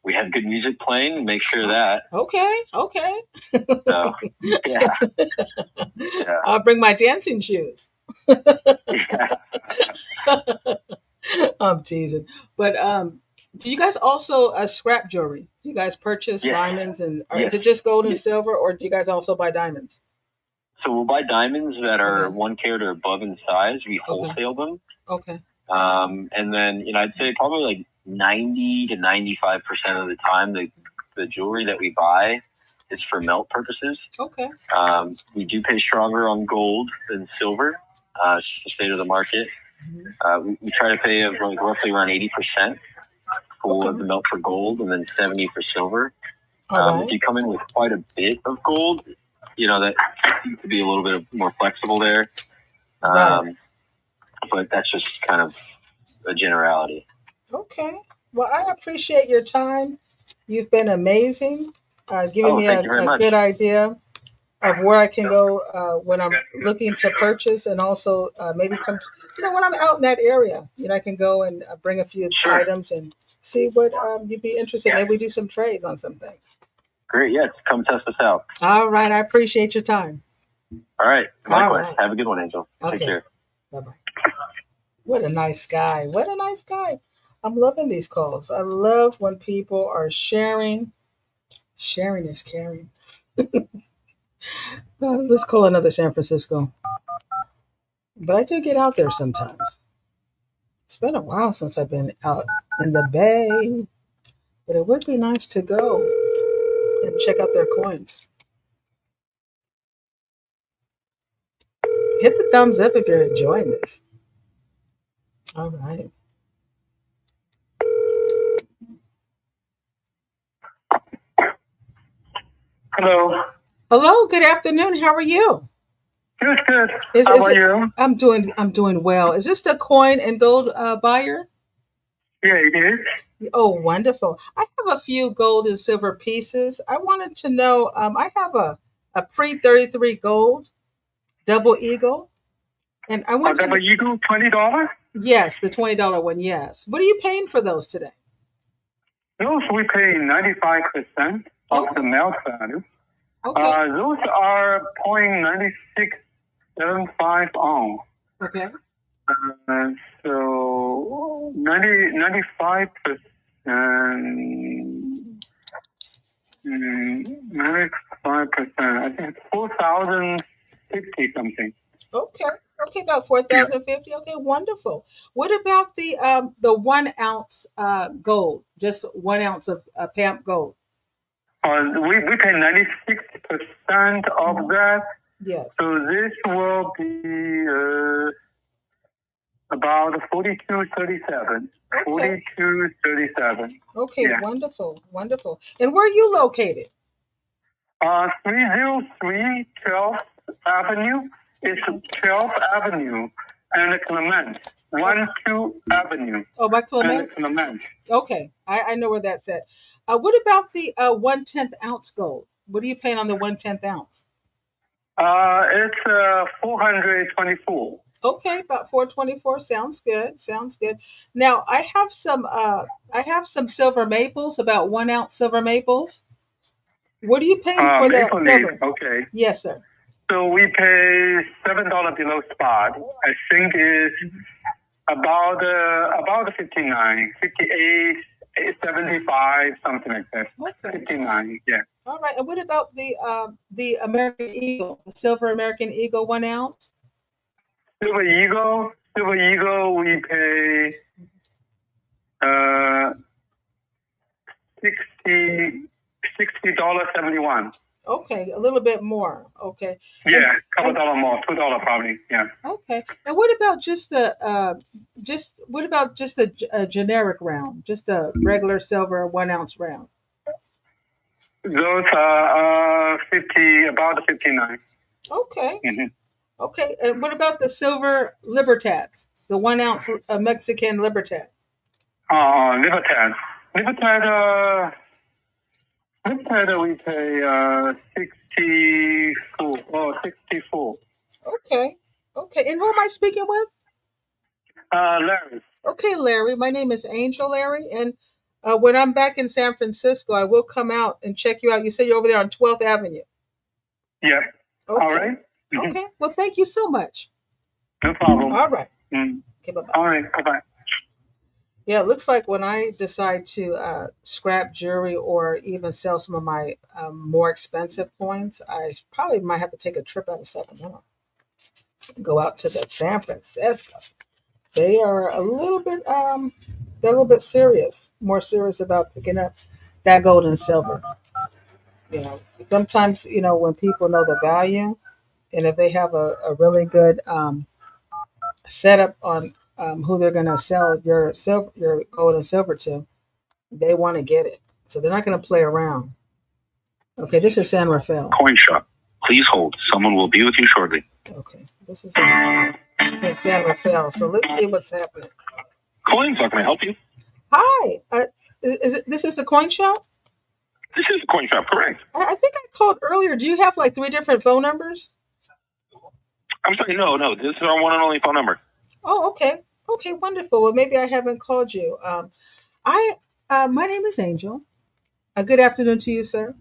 F: we have good music playing. Make sure of that.
A: Okay.
F: So, yeah.
A: I'll bring my dancing shoes. I'm teasing, but do you guys also scrap jewelry? Do you guys purchase diamonds or is it just gold and silver, or do you guys also buy diamonds?
F: So we'll buy diamonds that are 1 carat or above in size. We wholesale them.
A: Okay.
F: And then I'd say probably like 90 to 95% of the time, the jewelry that we buy is for melt purposes.
A: Okay.
F: We do pay stronger on gold than silver. It's just the state of the market. We try to pay roughly around 80% for the melt for gold, and then 70% for silver. If you come in with quite a bit of gold, that seems to be a little bit more flexible there. But that's just kind of a generality.
A: Okay. Well, I appreciate your time. You've been amazing, giving me a good idea of where I can go when I'm looking to purchase, and also maybe come, when I'm out in that area, I can go and bring a few items and see what you'd be interested in. Maybe we do some trades on some things.
F: Great. Yes. Come test us out.
A: All right. I appreciate your time.
F: All right. Likewise. Have a good one, Angel.
A: Okay.
F: Take care.
A: Bye-bye. What a nice guy. What a nice guy. I'm loving these calls. I love when people are sharing. Sharing is caring. Let's call another San Francisco. But I do get out there sometimes. It's been a while since I've been out in the Bay. But it would be nice to go and check out their coins. Hit the thumbs up if you're enjoying this. All right.
G: Hello.
A: Hello. Good afternoon. How are you?
G: Good. How are you?
A: I'm doing well. Is this the coin and gold buyer?
G: Yeah, it is.
A: Oh, wonderful. I have a few gold and silver pieces. I wanted to know, I have a pre-33 gold double eagle. And I want
G: double eagle, $20?
A: Yes, the $20 one, yes. What are you paying for those today?
G: Those we pay 95% of the melt value.
A: Okay.
G: Those are 0.9675 ounce.
A: Okay.
G: So 95%, 95%, I think 4,050 something.
A: Okay, about 4,050. Yeah. Okay, wonderful. What about the 1 ounce gold? Just 1 ounce of PAMP gold.
G: We pay 96% of that.
A: Yes.
G: So this will be about 42.37.
A: Okay.
G: 42.37.
A: Okay, yeah. Wonderful. And where are you located?
G: 303 12th Avenue. It's 12th Avenue and Clement. 12 Avenue.
A: Oh, by Clement?
G: And Clement.
A: Okay, I know where that's at. What about the 1/10 ounce gold? What are you paying on the 1/10 ounce?
G: It's 424.
A: Okay, about 424. Sounds good. Sounds good. Now I have some silver maples, about 1 ounce silver maples. What are you paying for that
G: Maple
A: silver?
G: leaf, okay.
A: Yes, sir.
G: So we pay $7 below spot. I think it's about 59, 58, 75, something like that.
A: Okay.
G: 59, yeah.
A: All right. And what about the American Eagle, the silver American Eagle 1 ounce?
G: Silver Eagle, we pay $60.71.
A: Okay, a little bit more. Okay.
G: Yeah, a couple dollars more, $2 probably. Yeah.
A: Okay. And what about just the generic round, just a regular silver 1 ounce round?
G: Those are about 59.
A: Okay.
G: Mm-hmm.
A: Okay. And what about the silver Libertads, the 1 ounce Mexican Libertad?
G: Libertad, we pay 64. Oh, 64.
A: Okay. Okay. And who am I speaking with?
G: Larry.
A: Okay, Larry. My name is Angel, Larry. And when I'm back in San Francisco, I will come out and check you out. You said you're over there on 12th Avenue.
G: Yeah.
A: Okay.
G: All right.
A: Mm-hmm. Okay. Well, thank you so much.
G: No problem.
A: All right.
G: Mm.
A: Okay, bye-bye.
G: All right. Bye-bye.
A: Yeah, it looks like when I decide to scrap jewelry or even sell some of my more expensive coins, I probably might have to take a trip out of Sacramento, go out to the San Francisco. They are they're a little bit serious, more serious about picking up that gold and silver. You know, sometimes when people know the value, and if they have a really good setup on who they're going to sell your gold and silver to, they want to get it. So they're not going to play around. Okay, this is San Rafael.
C: Coin shop. Please hold. Someone will be with you shortly.
A: Okay, this is in San Rafael. So let's see what's happening.
C: Coins, how can I help you?
A: Hi, this is the coin shop?
C: This is the coin shop, correct.
A: I think I called earlier. Do you have like 3 different phone numbers?
C: I'm sorry, no. This is our one and only phone number.
A: Oh, okay. Okay, wonderful. Well, maybe I haven't called you. My name is Angel. Good afternoon to you, sir.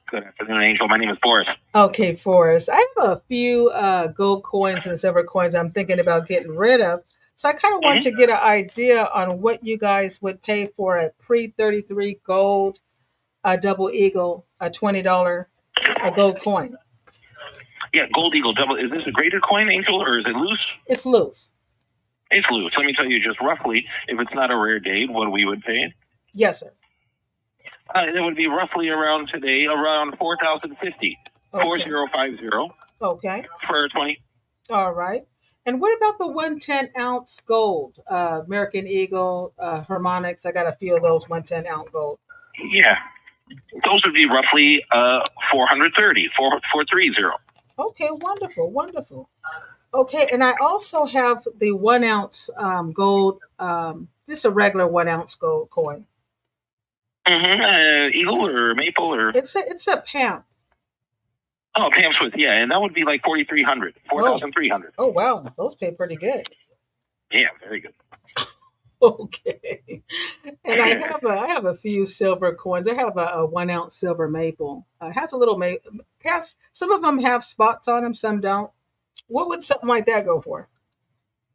C: Good afternoon, Angel. My name is Boris.
A: Okay, Forrest. I have a few gold coins and silver coins I'm thinking about getting rid of. So I kind of want to get an idea on what you guys would pay for a pre-33 gold, a double eagle, a $20 a gold coin.
C: Yeah, gold eagle double. Is this a graded coin, Angel, or is it loose?
A: It's loose.
C: It's loose. Let me tell you just roughly, if it's not a rare date, what we would pay.
A: Yes, sir.
C: It would be roughly around today, around 4,050. Okay. 4050.
A: Okay.
C: For 20.
A: All right. And what about the 1/10 ounce gold? American Eagle, Harmonics. I got a few of those 1/10 ounce gold.
C: Yeah. Those would be roughly 430, 430.
A: Okay, wonderful, wonderful. Okay, and I also have the 1 ounce gold, just a regular 1 ounce gold coin.
C: Mm-hmm. Eagle or maple or?
A: It's a Pam.
C: Oh, Pam Swift, yeah, and that would be like 4,300, 4,300.
A: Oh wow, those pay pretty good.
C: Yeah, very good.
A: Okay, and I have a few silver coins. I have a 1 ounce silver maple. It has a little some of them have spots on them, some don't. What would something like that go for?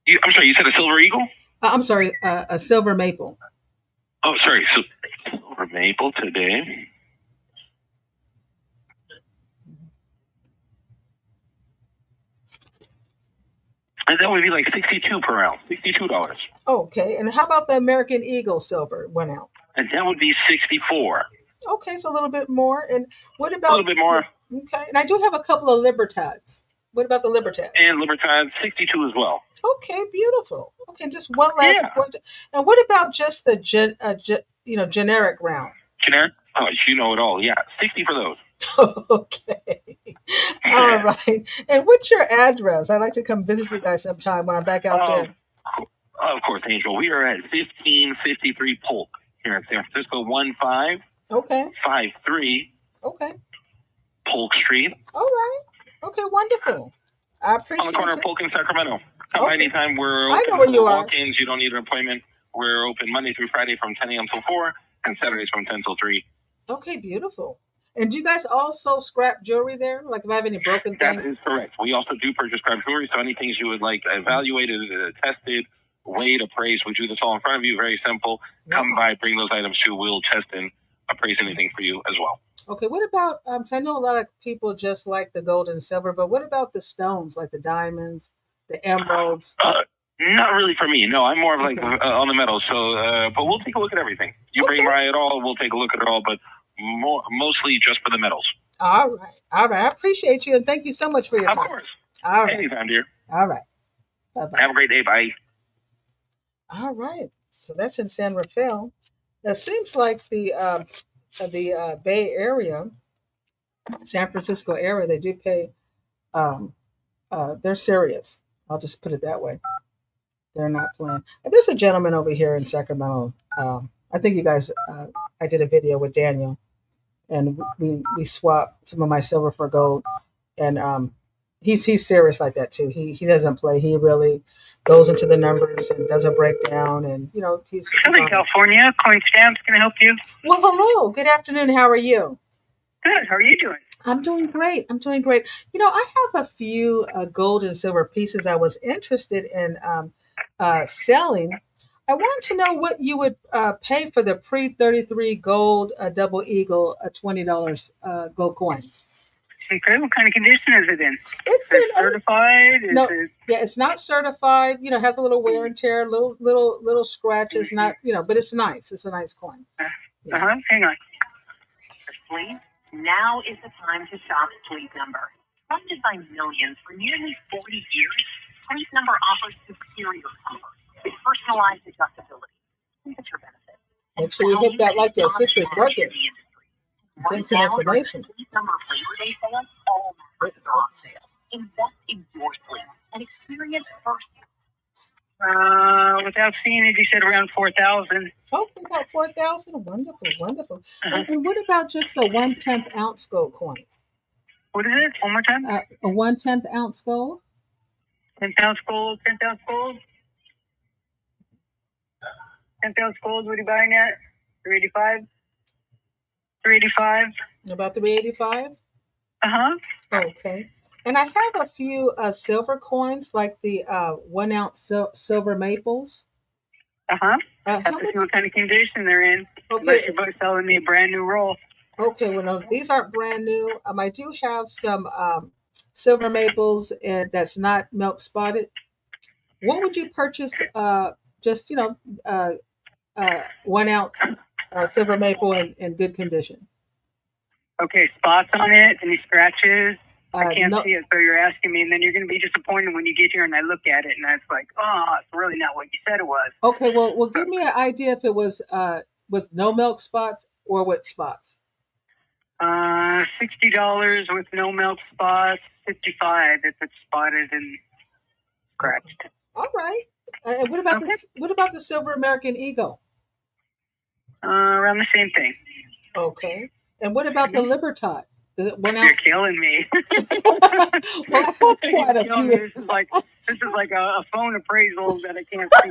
C: I'm sorry, you said a silver eagle?
A: I'm sorry, a silver maple.
C: Oh, sorry, silver maple today. And that would be like 62 per ounce, $62.
A: Okay, and how about the American Eagle silver 1 ounce?
C: And that would be 64.
A: Okay, so a little bit more. And what about
C: a little bit more?
A: Okay, and I do have a couple of Libertads. What about the Libertad?
C: And Libertad 62 as well.
A: Okay, beautiful. Okay, just one last question. And what about just the generic round?
C: Generic? Oh, you know it all. Yeah, 60 for those.
A: Okay. All right. And what's your address? I'd like to come visit you guys sometime when I'm back out there.
C: Of course, Angel. We are at 1553 Polk here in San Francisco. 1553.
A: Okay.
C: Polk Street.
A: All right. Okay, wonderful. I appreciate it.
C: On the corner of Polk and Sacramento. Come by anytime. We're
A: I
C: open
A: know where you
C: for
A: are.
C: walk-ins. You don't need an appointment. We're open Monday through Friday from 10 a.m. till 4 and Saturdays from 10 till 3.
A: Okay, beautiful. And do you guys also scrap jewelry there? Like if I have any broken things?
C: That is correct. We also do purchase scrap jewelry. So any things you would like evaluated, tested, weighed, appraised, we do this all in front of you. Very simple. Come by, bring those items too. We'll test and appraise anything for you as well.
A: Okay, what about, cause I know a lot of people just like the gold and silver, but what about the stones, like the diamonds, the emeralds?
C: Not really for me. No, I'm more of like on the metal. So, but we'll take a look at everything. You bring by it all, we'll take a look at it all, but mostly just for the metals.
A: All right. I appreciate you, and thank you so much for your time.
C: Of course.
A: All right.
C: Anytime, dear.
A: All right. Bye-bye.
C: Have a great day. Bye.
A: All right. So that's in San Rafael. That seems like the Bay Area, San Francisco area, they do pay. They're serious. I'll just put it that way. They're not playing. And there's a gentleman over here in Sacramento. I think you guys. I did a video with Daniel, and we swapped some of my silver for gold, and he's serious like that too. He doesn't play. He really goes into the numbers and does a breakdown, and he's
H: Southern California. Coin Stamps, can I help you?
A: Well, hello. Good afternoon. How are you?
H: Good. How are you doing?
A: I'm doing great. I have a few gold and silver pieces I was interested in selling. I want to know what you would pay for the pre-33 gold double eagle $20 gold coin.
H: Okay, what kind of condition is it in?
A: It's
H: certified.
A: It's not certified. It has a little wear and tear, little scratches. Not but it's nice. It's a nice coin.
H: Hang on.
I: Sleep. Now is the time to shop Sleep Number. Trusted by millions for nearly 40 years, Sleep Number offers superior comfort with personalized adjustability, temperature benefits.
A: Make sure you hit that like your sister's birthday. Get some information.
I: Sleep Number Labor Day sale, all mattresses are on sale. Invest in your sleep and experience first.
H: Without seeing it, you said around 4,000.
A: Oh, about 4,000. Wonderful. And what about just the 1/10 ounce gold coins?
H: What is it? One more time.
A: A 1/10 ounce gold.
H: 10 ounce gold. 10 ounce gold. 10 ounce gold. What are you buying at? 385. 385.
A: About 385. Okay. And I have a few silver coins, like the 1 ounce silver maples.
H: Have to see what kind of condition they're in.
A: Okay.
H: Unless you're selling me a brand new roll.
A: Okay, well, no, these aren't brand new. I do have some silver maples, and that's not milk spotted. What would you purchase? 1 ounce silver maple in good condition.
H: Okay, spots on it, any scratches? I can't see it, so you're asking me, and then you're going to be disappointed when you get here and I look at it, and it's like, it's really not what you said it was.
A: Okay, well, give me an idea if it was with no milk spots or with spots.
H: $60 with no milk spots, $55 if it's spotted and scratched.
A: All right. And what about the silver American Eagle?
H: Around the same thing.
A: Okay. And what about the Libertad?
H: You're killing me.
A: Well, I have quite a few.
H: This is like a phone appraisal that I can't see.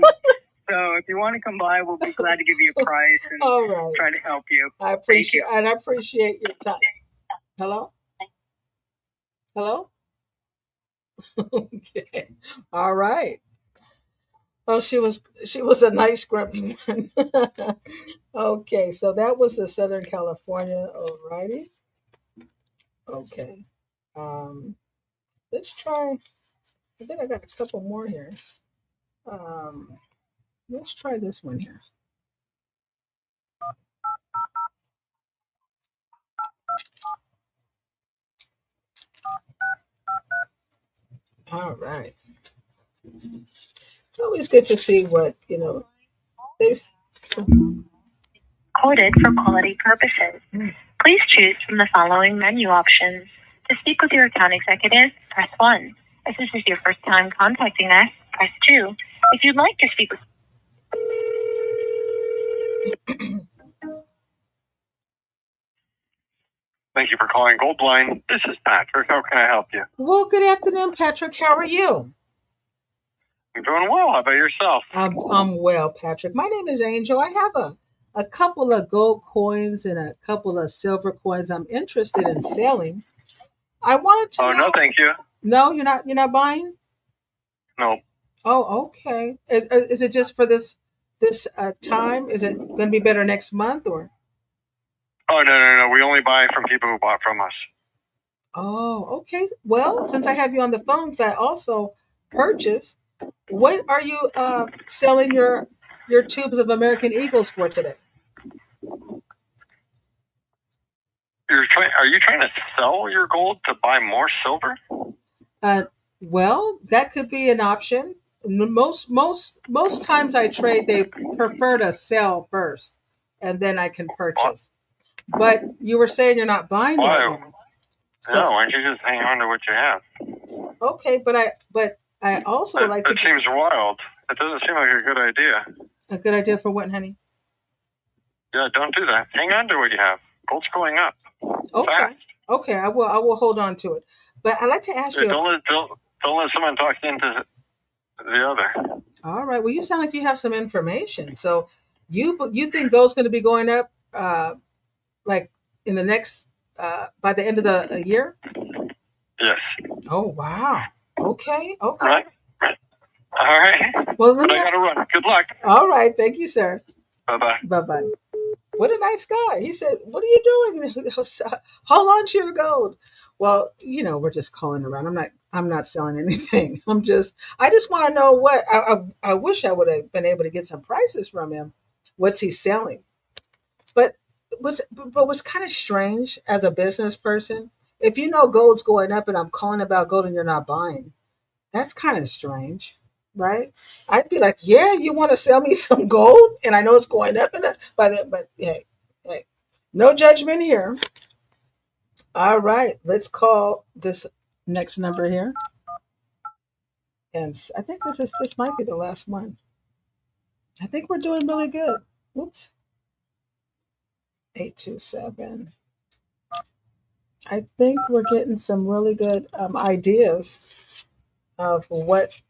H: So if you want to come by, we'll be glad to give you a price and try to help you.
A: I appreciate your time. Hello? Okay. All right. Oh, she was a nice grumpy one. Okay, so that was the Southern California. All righty. Okay. Let's try. I think I got a couple more here. Let's try this one here. All right. It's always good to see what, there's.
I: recorded for quality purposes. Please choose from the following menu options. To speak with your account executive, press 1. If this is your first time contacting us, press 2. If you'd like to speak with...
J: Thank you for calling Goldline. This is Patrick. How can I help you?
A: Well, good afternoon, Patrick. How are you?
J: I'm doing well. How about yourself?
A: I'm well, Patrick. My name is Angel. I have a couple of gold coins and a couple of silver coins I'm interested in selling. I wanted to know...
J: no, thank you.
A: No, you're not buying?
J: No.
A: Oh, okay. Is it just for this time? Is it going to be better next month or?
J: Oh, no. We only buy from people who bought from us.
A: Oh, okay. Well, since I have you on the phone, because I also purchased, what are you selling your tubes of American Eagles for today?
J: Are you trying to sell your gold to buy more silver?
A: Well, that could be an option. Most times I trade, they prefer to sell first, and then I can purchase. But you were saying you're not buying right now.
J: So, why don't you just hang on to what you have?
A: Okay, but I also would like to...
J: That seems wild. It doesn't seem like a good idea.
A: A good idea for what, honey?
J: Yeah, don't do that. Hang on to what you have. Gold's going up.
A: Okay.
J: Fast.
A: Okay, I will hold on to it. But I'd like to ask you...
J: Don't let someone talk you into the other.
A: All right. Well, you sound like you have some information. So you think gold's going to be going up like in the next... by the end of the year?
J: Yes.
A: Oh, wow. Okay.
J: Right. All right.
A: Well, I
J: got to run. Good luck.
A: All right. Thank you, sir.
J: Bye-bye.
A: Bye-bye. What a nice guy. He said, what are you doing? Hold on to your gold. Well, we're just calling around. I'm not selling anything. I just want to know what, I wish I would have been able to get some prices from him. What's he selling? But what's kind of strange as a business person, if you know gold's going up and I'm calling about gold and you're not buying, that's kind of strange, right? I'd be like, yeah, you want to sell me some gold, and I know it's going up but hey, no judgment here. All right, let's call this next number here, and I think this might be the last one. I think we're doing really good. Whoops. 827. I think we're getting some really good ideas of what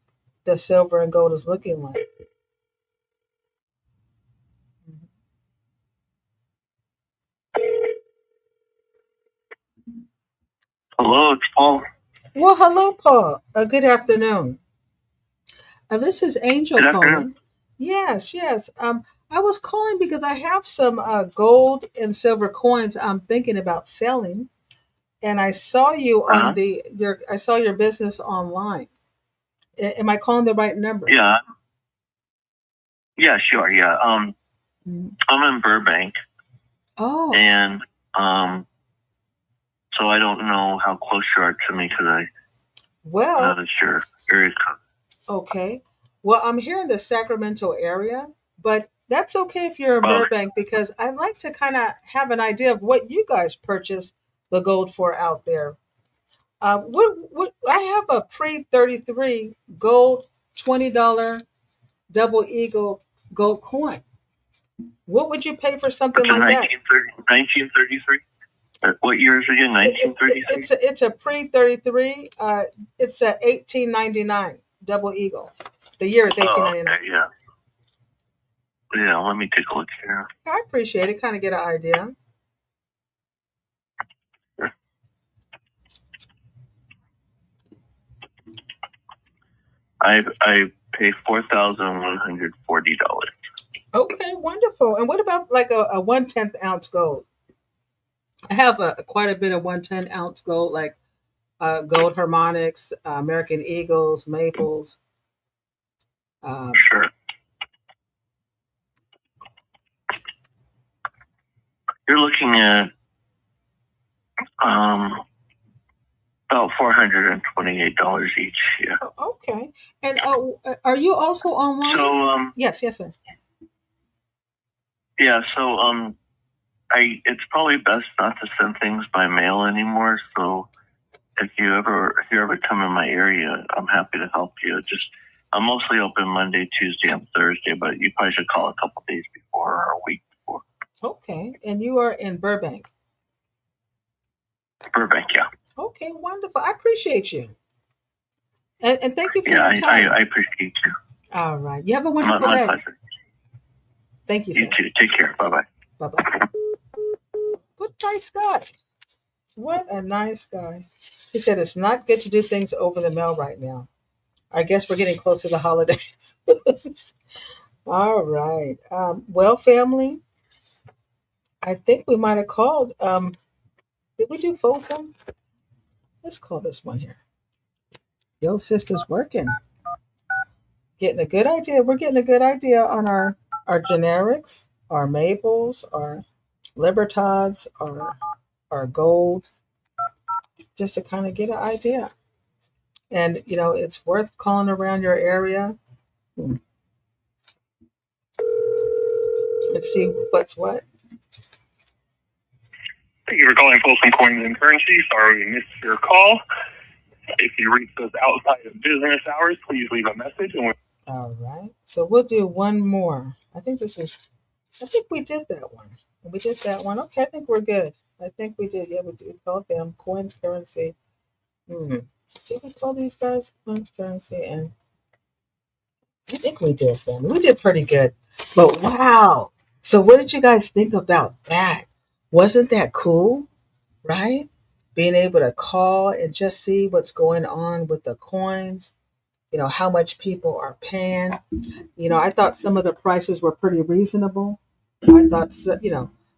A: the silver and gold is looking like.
C: Hello, it's Paul.
A: Well, hello, Paul. Good afternoon. This is Angel calling. Yes. I was calling because I have some gold and silver coins I'm thinking about selling, and I saw you on I saw your business online. Am I calling the right number?
C: Yeah. Yeah, sure. Yeah. I'm in Burbank.
A: Oh.
C: And so I don't know how close you are to me because I'm not sure area code.
A: Okay. Well, I'm here in the Sacramento area, but that's okay if you're in Burbank, because I'd like to kind of have an idea of what you guys purchase the gold for out there. What I have a pre-33 gold $20 double eagle gold coin. What would you pay for something like that?
C: 1933. What year is it again? 1933.
A: It's a pre-33. It's a 1899 double eagle. The year is 1899.
C: Okay, yeah. Yeah, let me take a look here.
A: I appreciate it. Kind of get an idea.
C: I pay $4,140.
A: Okay, wonderful. And what about like a 1/10 ounce gold? I have quite a bit of 1/10 ounce gold, like gold harmonics, American Eagles, maples.
C: Sure. You're looking at about $428 each. Yeah.
A: Oh, okay. And are you also online?
C: So
A: yes, sir.
C: Yeah. So it's probably best not to send things by mail anymore. So if you ever come in my area, I'm happy to help you. I'm mostly open Monday, Tuesday, and Thursday, but you probably should call a couple days before or a week before.
A: Okay, and you are in Burbank.
C: Burbank, yeah.
A: Okay, wonderful. I appreciate you, and thank you for your time.
C: I appreciate you.
A: All right, you have a wonderful
C: My
A: day.
C: pleasure.
A: Thank you,
C: You
A: sir.
C: too. Take care. Bye bye.
A: Bye bye. What a nice guy. What a nice guy. He said it's not good to do things over the mail right now. I guess we're getting close to the holidays. All right. Well, family, I think we might have called. Did we do Folsom? Let's call this one here. Yo, sister's working. Getting a good idea. We're getting a good idea on our generics, our maples, our libertads, our gold, just to kind of get an idea. And it's worth calling around your area. Let's see what's what.
K: Thank you for calling Folsom Coins and Currency. Sorry we missed your call. If you reach us outside of business hours, please leave a message.
A: All right. So we'll do one more. I think we did that one. We did that one. Okay, I think we're good. I think we did. Yeah, we called them Coins Currency. Did we call these guys Coins Currency? And I think we did them. We did pretty good. But wow. So what did you guys think about that? Wasn't that cool? Right? Being able to call and just see what's going on with the coins, how much people are paying. I thought some of the prices were pretty reasonable. I thought,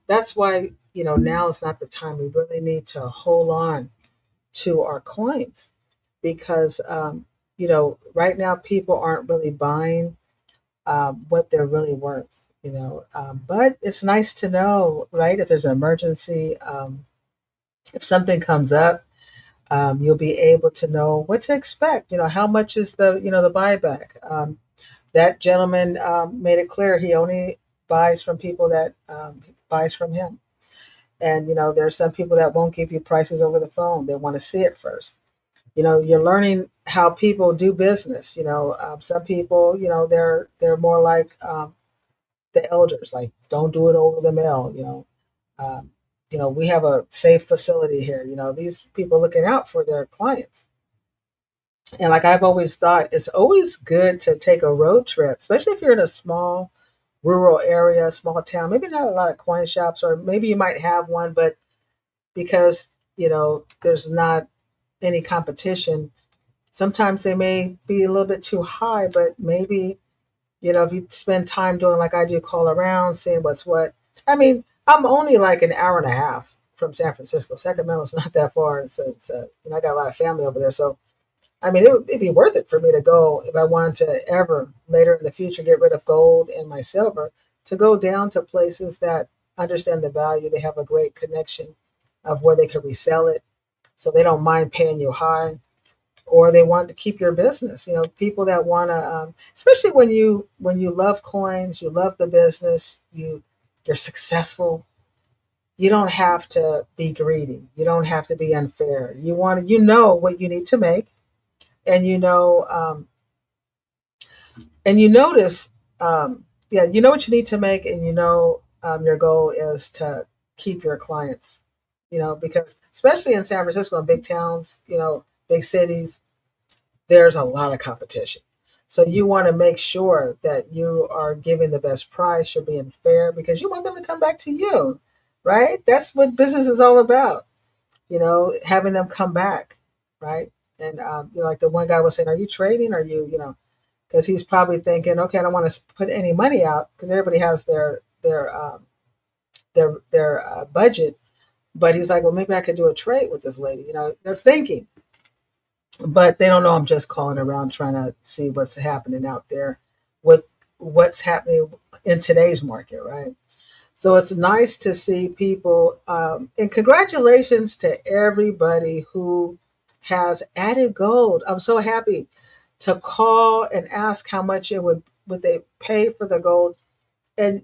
A: that's why, now is not the time. We really need to hold on to our coins because, right now people aren't really buying what they're really worth, but it's nice to know, right? If there's an emergency, if something comes up, you'll be able to know what to expect. How much is the buyback? That gentleman made it clear he only buys from people that buys from him. And there are some people that won't give you prices over the phone. They want to see it first. You're learning how people do business. Some people, they're more like the elders, like don't do it over the mail. We have a safe facility here. These people are looking out for their clients. And like I've always thought, it's always good to take a road trip, especially if you're in a small rural area, small town, maybe not a lot of coin shops, or maybe you might have one, but because, there's not any competition, sometimes they may be a little bit too high, but maybe, if you spend time doing like I do, call around, seeing what's what. I mean, I'm only like an hour and a half from San Francisco. Sacramento's not that far. So I got a lot of family over there. So, I mean, it'd be worth it for me to go if I wanted to ever later in the future get rid of gold and my silver, to go down to places that understand the value. They have a great connection of where they can resell it. So they don't mind paying you high, or they want to keep your business. People that want to, especially when you love coins, you love the business, you're successful. You don't have to be greedy. You don't have to be unfair. You know what you need to make, and and you notice, you know what you need to make, and your goal is to keep your clients. Because especially in San Francisco and big towns, big cities, there's a lot of competition. So you want to make sure that you are giving the best price, you're being fair, because you want them to come back to you, right? That's what business is all about, having them come back, right? And, like the one guy was saying, are you trading? Are you, because he's probably thinking, okay, I don't want to put any money out because everybody has their budget. But he's like, well, maybe I could do a trade with this lady. They're thinking, but they don't know I'm just calling around trying to see what's happening out there with what's happening in today's market, right? So it's nice to see people, and congratulations to everybody who has added gold. I'm so happy to call and ask how much would they pay for the gold. And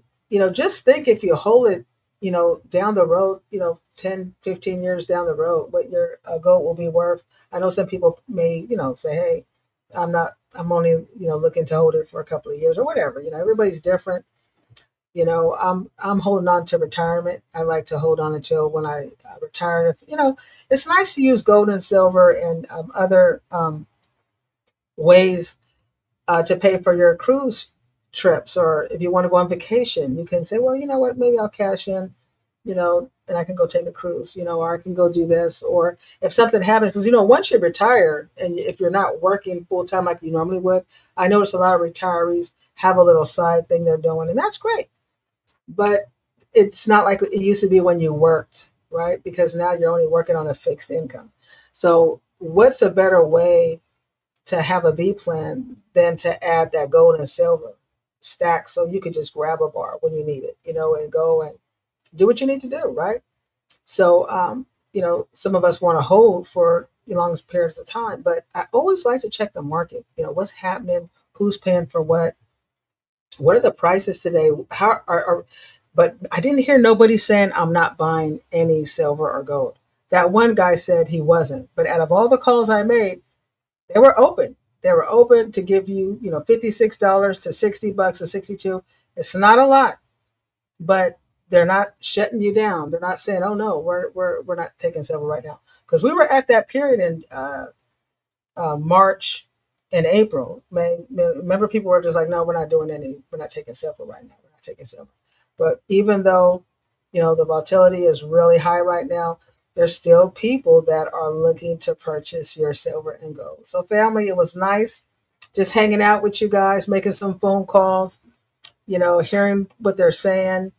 A: just think, if you hold it down the road, 10, 15 years down the road, what your gold will be worth. I know some people may, say, hey, I'm only, looking to hold it for a couple of years or whatever. Everybody's different. I'm holding on to retirement. I like to hold on until when I retire. It's nice to use gold and silver and other ways to pay for your cruise trips, or if you want to go on vacation, you can say, well, you know what, maybe I'll cash in, and I can go take a cruise, or I can go do this, or if something happens, because once you retire and if you're not working full time like you normally would, I notice a lot of retirees have a little side thing they're doing, and that's great. But it's not like it used to be when you worked, right? Because now you're only working on a fixed income. So what's a better way to have a B plan than to add that gold and silver stack so you could just grab a bar when you need it, and go and do what you need to do, right? So, some of us want to hold for long periods of time, but I always like to check the market, what's happening, who's paying for what are the prices today? But I didn't hear nobody saying I'm not buying any silver or gold. That one guy said he wasn't, but out of all the calls I made, they were open. They were open to give you, $56 to $60 or 62. It's not a lot, but they're not shutting you down. They're not saying, "Oh no, we're not taking silver right now," because we were at that period in March and April. May remember people were just like, "No, we're not taking silver right now. We're not taking silver." But even though the volatility is really high right now, there's still people that are looking to purchase your silver and gold. So family, it was nice just hanging out with you guys, making some phone calls, hearing what they're saying,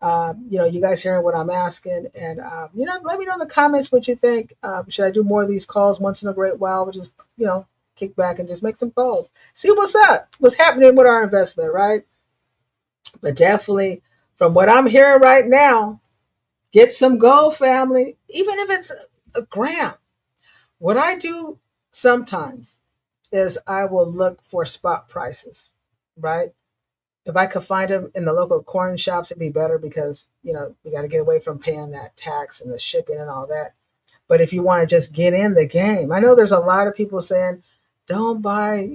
A: you guys hearing what I'm asking. And, let me know in the comments what you think. Should I do more of these calls once in a great while? We'll just, kick back and just make some calls. See what's up, what's happening with our investment, right? But definitely from what I'm hearing right now, get some gold, family, even if it's a gram. What I do sometimes is I will look for spot prices, right? If I could find them in the local coin shops, it'd be better because, we got to get away from paying that tax and the shipping and all that. But if you want to just get in the game, I know there's a lot of people saying, don't buy,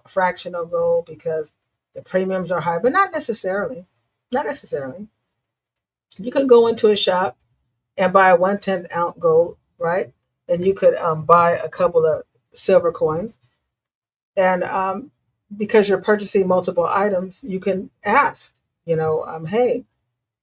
A: fractional gold because the premiums are high, but not necessarily. Not necessarily. You can go into a shop and buy a 1/10 ounce gold, right? And you could buy a couple of silver coins. And because you're purchasing multiple items, you can ask, hey,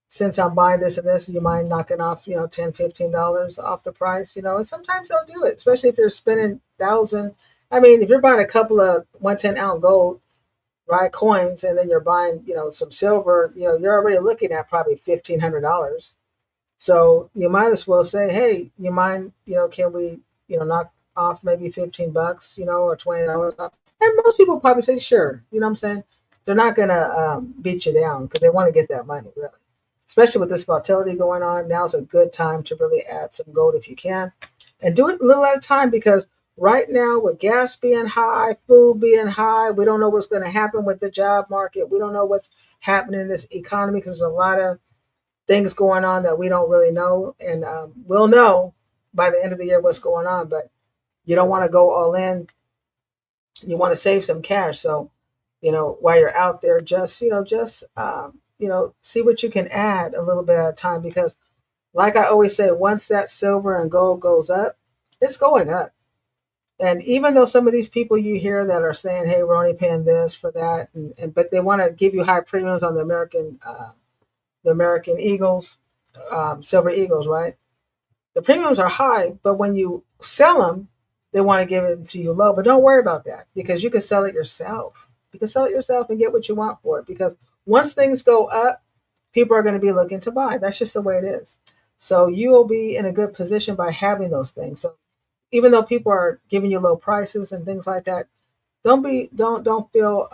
A: since I'm buying this and this, you mind knocking off, $10, $15 off the price, and sometimes they'll do it, especially if you're spending thousands. I mean, if you're buying a couple of 1/10 ounce gold, right, coins, and then you're buying, some silver, you're already looking at probably $1,500. So you might as well say, hey, you mind, can we, knock off maybe $15, or $20 off? And most people probably say, sure. You know what I'm saying? They're not going to beat you down because they want to get that money, really. Especially with this volatility going on, now's a good time to really add some gold if you can. And do it a little at a time because right now with gas being high, food being high, we don't know what's going to happen with the job market. We don't know what's happening in this economy because there's a lot of things going on that we don't really know. And we'll know by the end of the year what's going on. But you don't want to go all in. You want to save some cash. So, while you're out there, just see what you can add a little bit at a time. Because like I always say, once that silver and gold goes up, it's going up. And even though some of these people you hear that are saying, hey, we're only paying this for that, but they want to give you high premiums on the American Eagles, Silver Eagles, right? The premiums are high, but when you sell them, they want to give it to you low. But don't worry about that because you can sell it yourself. You can sell it yourself and get what you want for it because once things go up, people are going to be looking to buy. That's just the way it is. So you will be in a good position by having those things. So even though people are giving you low prices and things like that, don't feel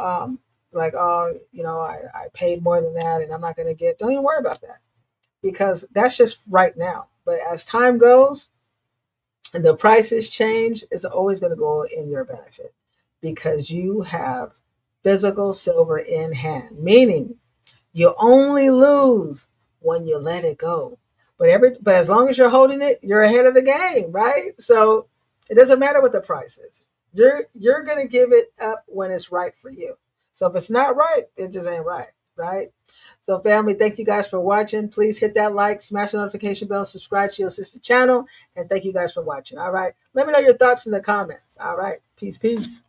A: like, oh, I paid more than that and I'm not going to get. Don't even worry about that because that's just right now. But as time goes and the prices change, it's always going to go in your benefit because you have physical silver in hand, meaning you only lose when you let it go. But as long as you're holding it, you're ahead of the game, right? So it doesn't matter what the price is. You're gonna give it up when it's right for you. So if it's not right, it just ain't right, right? So family, thank you guys for watching. Please hit that like, smash the notification bell, subscribe to your sister channel, and thank you guys for watching. All right. Let me know your thoughts in the comments. All right. Peace, peace.